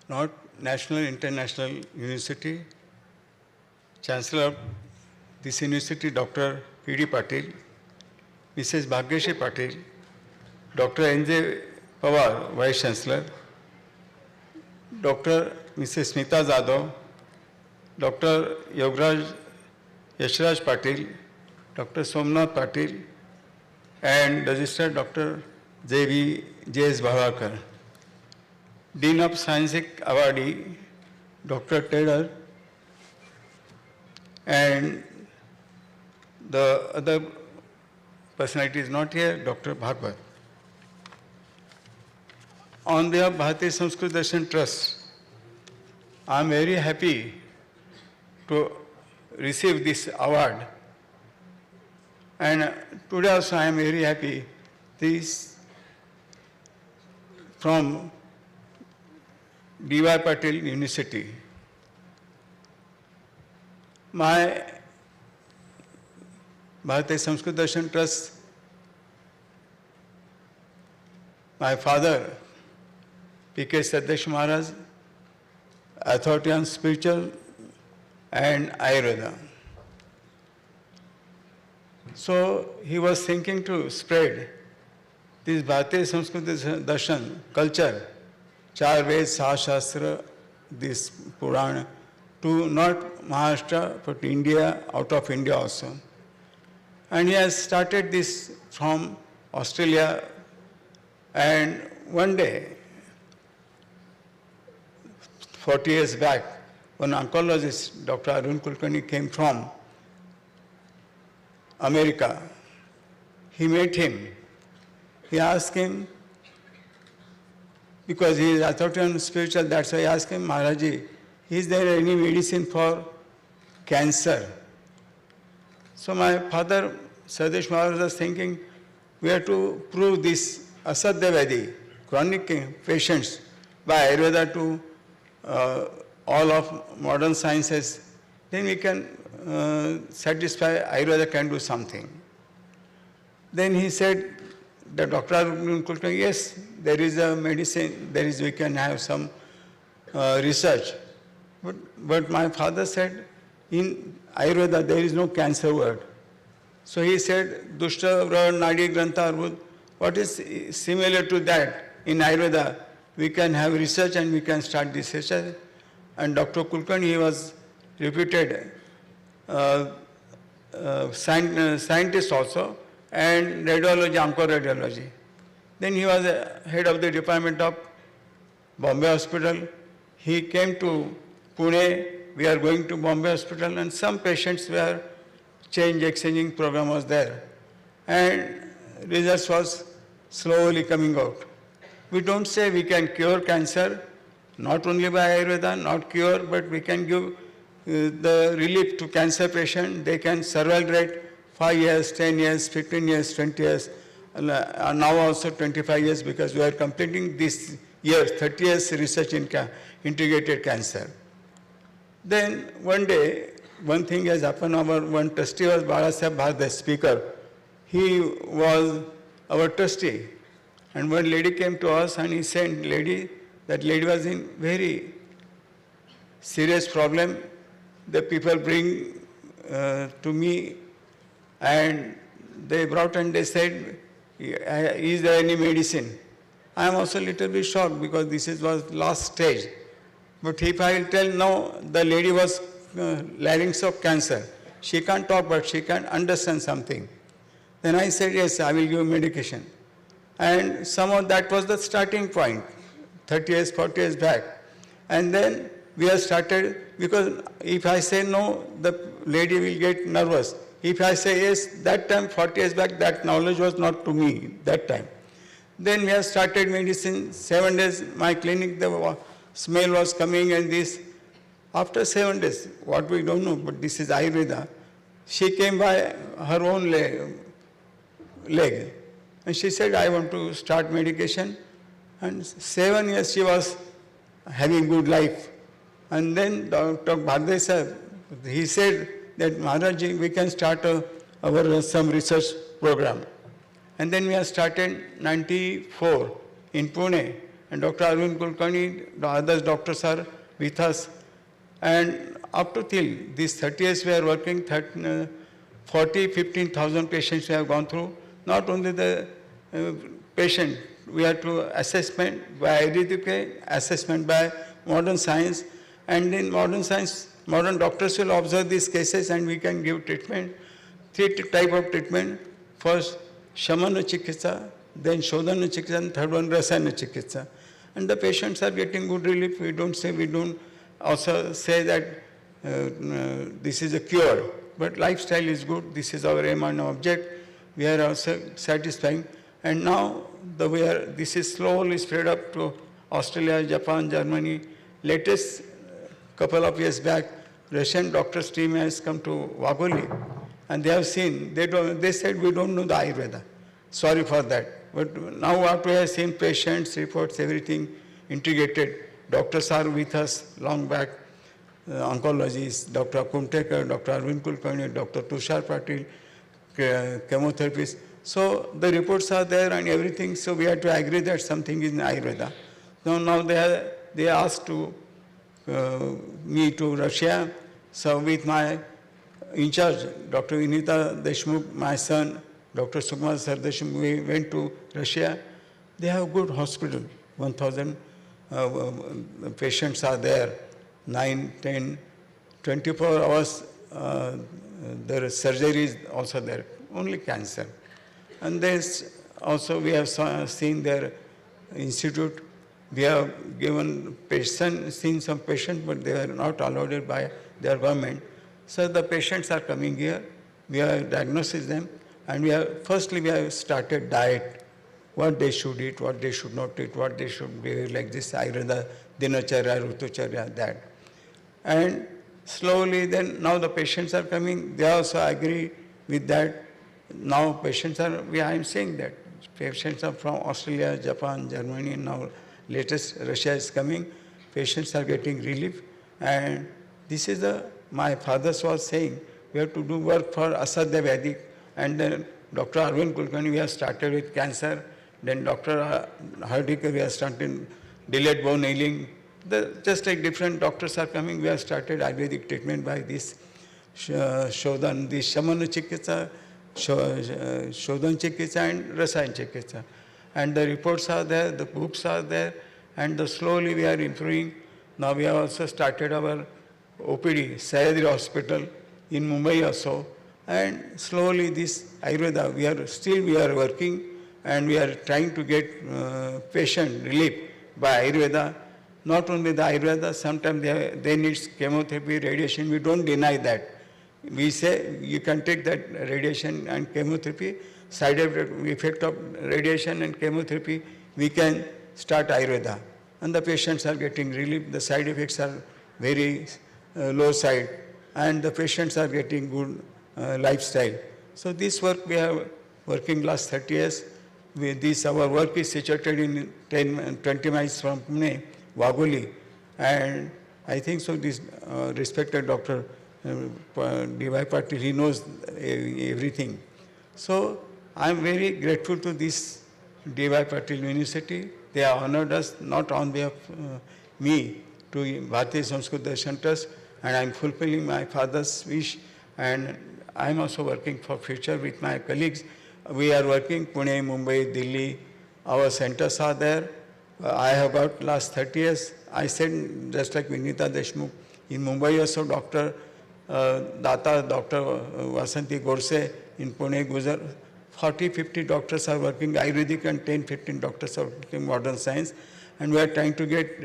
not National International University, Chancellor of this university, Dr. P.D. Patil, Mrs. Bhagyashree Patil, Dr. N.J. Pawar, Vice Chancellor, Dr. Mrs. Smita Jadhav, Dr. Yashraj Patil, Dr. Somnath Patil, and Registered Dr. J.S. Bhavakar. Dean of Scientific Awardee, Dr. Taylor, and the other personality is not here, Dr. Bhagwat. On behalf of Bharatiya Sanskrit Darshan Trust, I am very happy to receive this award. And today also I am very happy. This from DY Patil University. My Bharatiya Sanskrit Darshan Trust, my father, P.K. Saddesh Maharaj, authority on spiritual and Ayurveda. So he was thinking to spread this Bharatiya Sanskrit Darshan culture, Char Ved, Sah Shastra, this Purana, to not Maharashtra but India, out of India also. And he has started this from Australia, and one day, 40 years back, one oncologist, Dr. Arun Kulkarni, came from America. He met him. He asked him, because he is authority on spiritual, that's why I asked him, Maharaji, is there any medicine for cancer? So my father, Sadesh Maharaj, was thinking, we have to prove this asadhyavadi, chronic patients, by Ayurveda to all of modern sciences, then we can satisfy Ayurveda can do something. Then he said, the Dr. Arun Kulkarni, yes, there is a medicine, we can have some research. But my father said, in Ayurveda there is no cancer word. So he said, Dushta, Vrad, Nadi, Grantha, Arbud, what is similar to that in Ayurveda? We can have research and we can start this research. And Dr. Kulkarni, he was reputed scientist also, and radiology, onco-radiology. Then he was head of the department of Bombay Hospital. He came to Pune. We are going to Bombay Hospital, and some patients were exchanging program was there. And results was slowly coming out. We don't say we can cure cancer, not only by Ayurveda, not cure, but we can give the relief to cancer patient. They can survival rate 5 years, 10 years, 15 years, 20 years, now also 25 years, because we are completing this year 30 years research in integrated cancer. Then one day, one thing has happened. Our one trustee was Balasaheb Bharat, the speaker. He was our trustee. And one lady came to us and he said, that lady was in very serious problem. The people bring to me, and they brought and they said, is there any medicine? I am also a little bit shocked because this was last stage. But if I will tell no, the lady was larynx of cancer. She can't talk, but she can understand something. Then I said, yes, I will give medication. And somehow that was the starting point, 30 years, 40 years back. And then we have started, because if I say no, the lady will get nervous. If I say yes, that time, 40 years back, that knowledge was not to me that time. Then we have started medicine. 7 days, my clinic, the smell was coming and this. After 7 days, what we don't know, but this is Ayurveda, she came by her own leg. And she said, I want to start medication. And 7 years she was having good life. And then Dr. Bhadre sir, he said that Maharaji, we can start some research program. And then we have started 94 in Pune. And Dr. Arun Kulkarni, the other doctors are with us. And up to till these 30 years we are working, 15,000 patients we have gone through. Not only the patient, we have to assessment by Ayurvedic, assessment by modern science. And in modern science, modern doctors will observe these cases and we can give treatment. 3 types of treatment. First, Shamana Chikitsa, then Shodhana Chikitsa, and third one, Rasayana Chikitsa. And the patients are getting good relief. We don't also say that this is a cure. But lifestyle is good. This is our aim and object. We are also satisfying. And now this is slowly spread up to Australia, Japan, Germany. Latest couple of years back, Russian doctors team has come to Wagholi and they have seen, they said we don't know the Ayurveda. Sorry for that. But now after I have seen patients, reports, everything integrated. Doctors are with us long back, oncologists, Dr. Kumtekar, Dr. Arvind Kulkarni, Dr. Tushar Patil, chemotherapists. So the reports are there and everything, so we have to agree that something is in Ayurveda. Now they asked to me to Russia, so with my in charge, Dr. Vinita Deshmukh, my son, Dr. Sukumar Sardeshmukh, we went to Russia. They have good hospital, 1,000 patients are there, 9, 10, 24 hours, their surgery is also there, only cancer. And there's also we have seen their institute. We have given patients, seen some patients, but they are not allowed by their government. So the patients are coming here. We have diagnosed them, and firstly we have started diet, what they should eat, what they should not eat, what they should be like this Ayurveda, Dinacharya, Rutucharya, that. And slowly then now the patients are coming. They also agree with that. Now patients are, I am saying that, patients are from Australia, Japan, Germany, now latest Russia is coming. Patients are getting relief. And this is my father was saying, we have to do work for Asadya Vedic. And then Dr. Arvind Kulkarni, we have started with cancer. Then Dr. Hardikar, we have started delayed bone healing. Just like different doctors are coming, we have started Ayurvedic treatment by this Shodhan, this Shamana Chikitsa, Shodhan Chikitsa and Rasayan Chikitsa. And the reports are there, the books are there, and slowly we are improving. Now we have also started our OPD, Sahyadri Hospital in Mumbai also. And slowly this Ayurveda, we are working and we are trying to get patient relief by Ayurveda. Not only the Ayurveda, sometimes they need chemotherapy, radiation, we don't deny that. We say you can take that radiation and chemotherapy, side effect of radiation and chemotherapy, we can start Ayurveda. And the patients are getting relief, the side effects are very low side, and the patients are getting good lifestyle. So this work we have working last 30 years. Our work is situated in 20 miles from Pune, Wagoli, and I think so this respected Dr. D.Y. Patil, he knows everything. So I am very grateful to this D.Y. Patil University. They have honored us not on behalf of me to Bharatiya Sanskrit Darshan Trust, and I am fulfilling my father's wish, and I am also working for future with my colleagues. We are working Pune, Mumbai, Delhi. Our centers are there. I have got last 30 years. I said just like Vinita Deshmukh in Mumbai also, Dr. Data, Dr. Vasanti Godse in Pune, Gujar. 40, 50 doctors are working Ayurvedic and 10, 15 doctors are working modern science. And we are trying to get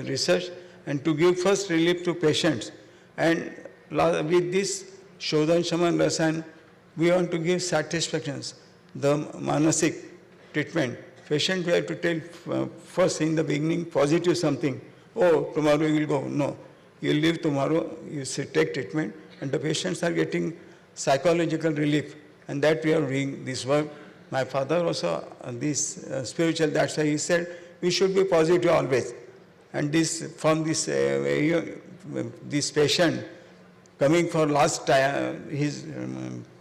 research and to give first relief to patients. And with this Shodhan Shaman Rasan, we want to give satisfactions. The manasik treatment. Patient we have to tell first in the beginning positive something. Oh, tomorrow you will go. No, you will leave tomorrow, you take treatment, and the patients are getting psychological relief. And that we are doing this work. My father also, this spiritual, that's why he said, we should be positive always. And from this patient, coming for last time, his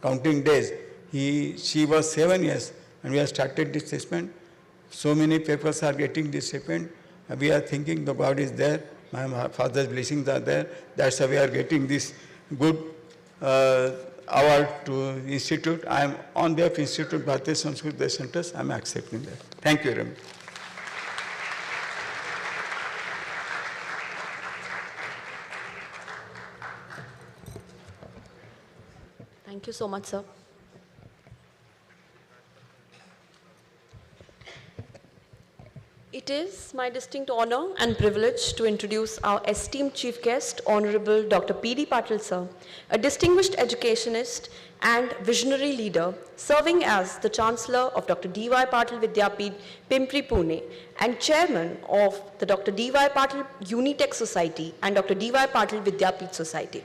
counting days, she was 7 years, and we have started this treatment. So many papers are getting this treatment. We are thinking the God is there. My father's blessings are there. That's why we are getting this good award to Institute. I am on behalf of Institute Bharatiya Sanskrit Darshan Trust. I am accepting that. Thank you very much. Thank you so much, sir. It is my distinct honor and privilege to introduce our esteemed chief guest, Honorable Dr. P.D. Patil, sir, a distinguished educationist and visionary leader, serving as the Chancellor of Dr. D.Y. Patil Vidyapith, Pimpri, Pune, and Chairman of the Dr. D.Y. Patil Unitech Society and Dr. D.Y. Patil Vidyapith Society.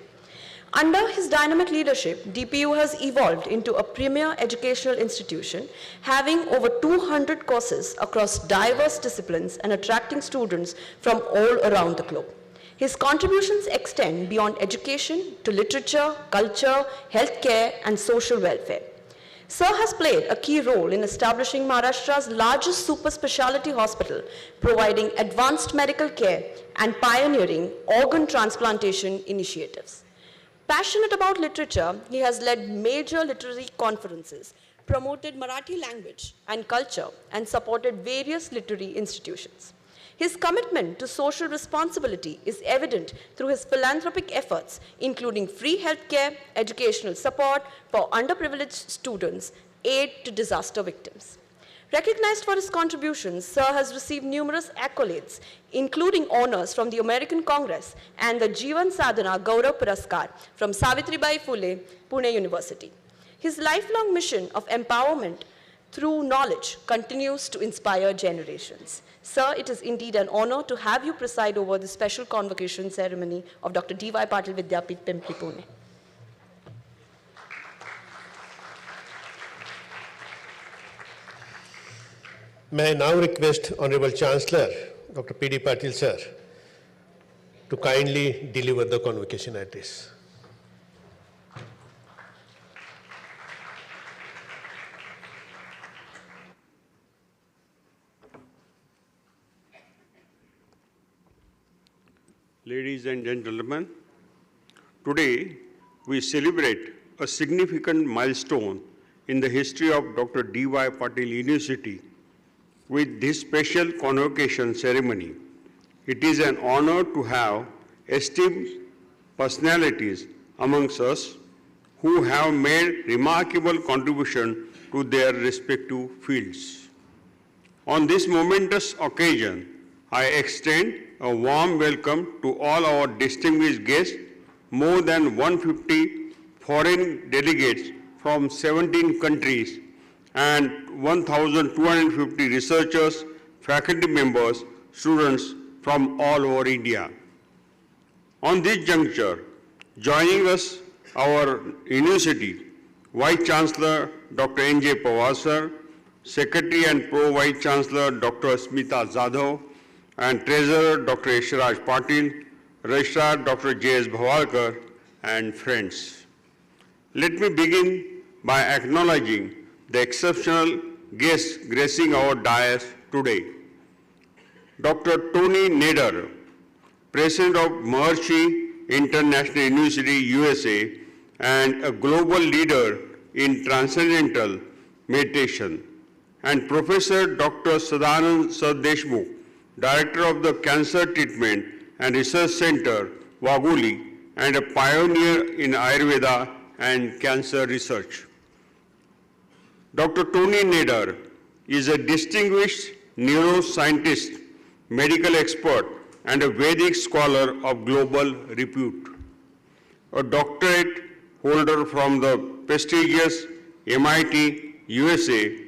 Under his dynamic leadership, DPU has evolved into a premier educational institution, having over 200 courses across diverse disciplines and attracting students from all around the globe. His contributions extend beyond education to literature, culture, healthcare, and social welfare. Sir has played a key role in establishing Maharashtra's largest super specialty hospital, providing advanced medical care and pioneering organ transplantation initiatives. Passionate about literature, he has led major literary conferences, promoted Marathi language and culture, and supported various literary institutions. His commitment to social responsibility is evident through his philanthropic efforts, including free healthcare, educational support for underprivileged students, aid to disaster victims. Recognized for his contributions, Sir has received numerous accolades, including honors from the American Congress and the Jeevan Sadhana Gaurav Puraskar from Savitribai Phule, Pune University. His lifelong mission of empowerment through knowledge continues to inspire generations. Sir, it is indeed an honor to have you preside over the special convocation ceremony of Dr. D.Y. Patil Vidyapith, Pimpri, Pune. May I now request Honorable Chancellor, Dr. P.D. Patil, sir, to kindly deliver the convocation address. Ladies and gentlemen, today we celebrate a significant milestone in the history of Dr. D.Y. Patil University with this special convocation ceremony. It is an honor to have esteemed personalities amongst us who have made remarkable contribution to their respective fields. On this momentous occasion, I extend a warm welcome to all our distinguished guests, more than 150 foreign delegates from 17 countries, and 1,250 researchers, faculty members, students from all over India. On this juncture, joining us, our university, Vice Chancellor Dr. N.J. Pawar sir, Secretary and Pro-Vice Chancellor Dr. Smita Jadhav, and Treasurer Dr. Yashraj Patil, Registrar Dr. J.S. Bhavalkar, and friends. Let me begin by acknowledging the exceptional guests gracing our dais today. Dr. Tony Nader, President of Maharishi International University, USA, and a global leader in transcendental meditation, and Professor Dr. Sadanand Sadeshmukh, Director of the Cancer Treatment and Research Center, Waguli, and a pioneer in Ayurveda and cancer research. Dr. Tony Nader is a distinguished neuroscientist, medical expert, and a Vedic scholar of global repute. A doctorate holder from the prestigious MIT, USA,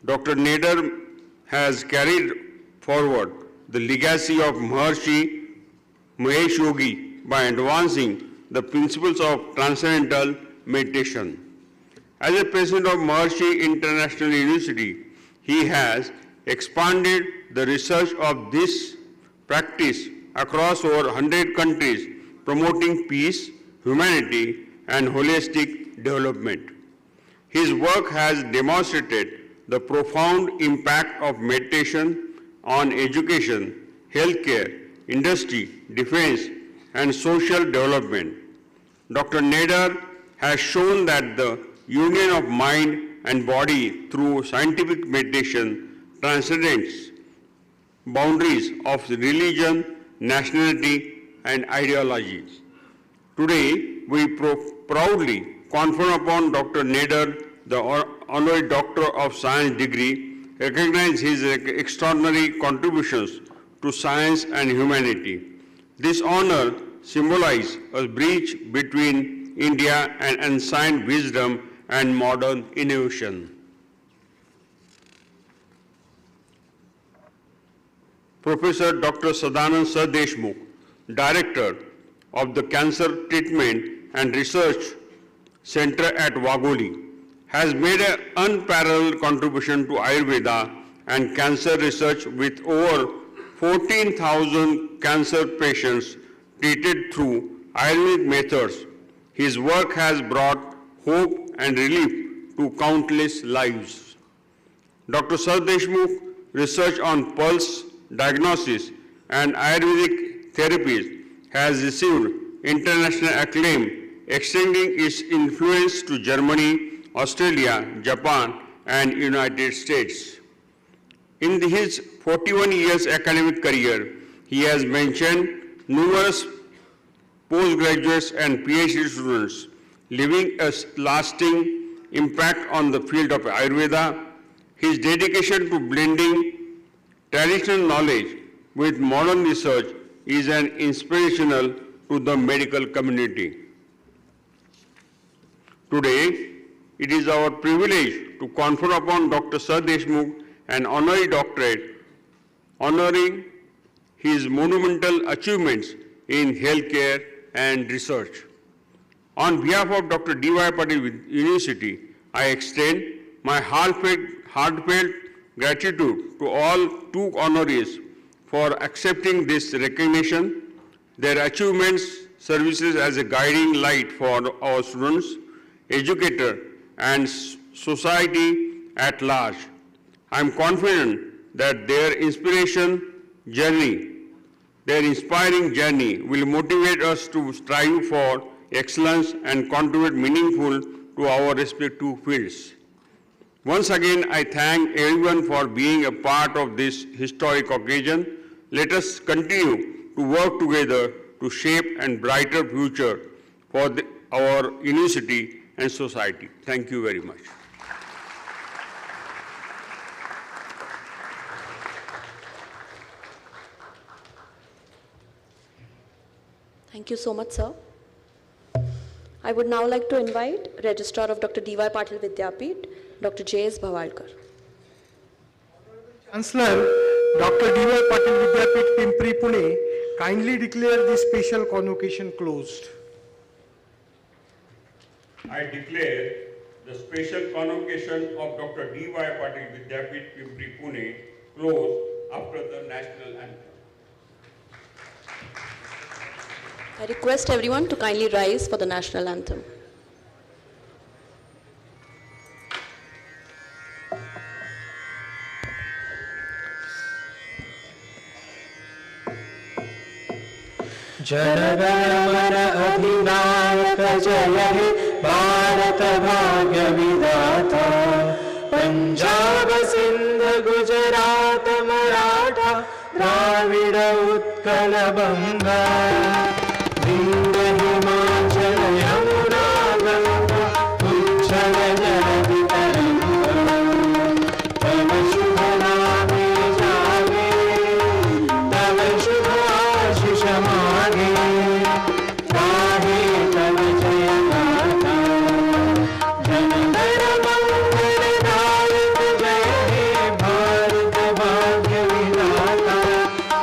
Dr. Nader has carried forward the legacy of Maharishi Mahesh Yogi by advancing the principles of transcendental meditation. As a president of Maharishi International University, he has expanded the research of this practice across over 100 countries, promoting peace, humanity, and holistic development. His work has demonstrated the profound impact of meditation on education, healthcare, industry, defense, and social development. Dr. Nader has shown that the union of mind and body through scientific meditation transcends boundaries of religion, nationality, and ideology. Today, we proudly confer upon Dr. Nader the Honorary Doctor of Science degree, recognize his extraordinary contributions to science and humanity. This honor symbolizes a bridge between India and ancient wisdom and modern innovation. Professor Dr. Sadanand Sadeshmukh, Director of the Cancer Treatment and Research Center at Wagoli, has made an unparalleled contribution to Ayurveda and cancer research with over 14,000 cancer patients treated through Ayurvedic methods. His work has brought hope and relief to countless lives. Dr. Sar Deshmukh research on pulse diagnosis and Ayurvedic therapies has received international acclaim, extending its influence to Germany, Australia, Japan, and United States. In his 41 years academic career, he has mentioned numerous postgraduates and PhD students, leaving a lasting impact on the field of Ayurveda. His dedication to blending traditional knowledge with modern research is an inspirational to the medical community. Today, it is our privilege to confer upon Dr. Sar Deshmukh an honorary doctorate honoring his monumental achievements in healthcare and research. On behalf of Dr. D.Y. Patil University, I extend my heartfelt gratitude to all two honorees for accepting this recognition. Their achievements, services as a guiding light for our students, educators, and society at large. I am confident that their inspiring journey will motivate us to strive for excellence and contribute meaningful to our respective fields. Once again, I thank everyone for being a part of this historic occasion. Let us continue to work together to shape a brighter future for our university and society. Thank you very much. Thank you so much, sir. I would now like to invite Registrar of Dr. D.Y. Patil Vidyapith, Dr. J.S. Bhavalkar. Chancellor, Dr. D.Y. Patil Vidyapith, Pimpri, Pune, kindly declare this special convocation closed. I declare the special convocation of Dr. D.Y. Patil Vidyapith, Pimpri, Pune closed after the national anthem. I request everyone to kindly rise for the national anthem. Jana Gana Mana अधिनायक जय हे भारत भाग्य विधाता पंजाब सिंध गुजरात मराठा द्राविड उत्कल बंगा विंध्य हिमाचल यमुना गंगा उच्छल जलधि तरंगा तव शुभ नामे जागे तव शुभ आशीष मागे गाहे तव जय गाथा जन गण मंगल दायक जय हे भारत भाग्य विधाता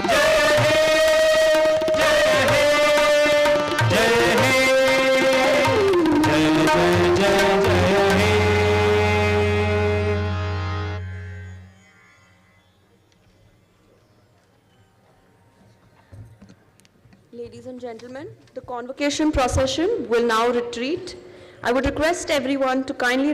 जय हे जय हे जय हे जय जय जय जय हे Ladies and gentlemen, the convocation procession will now retreat. I would request everyone to kindly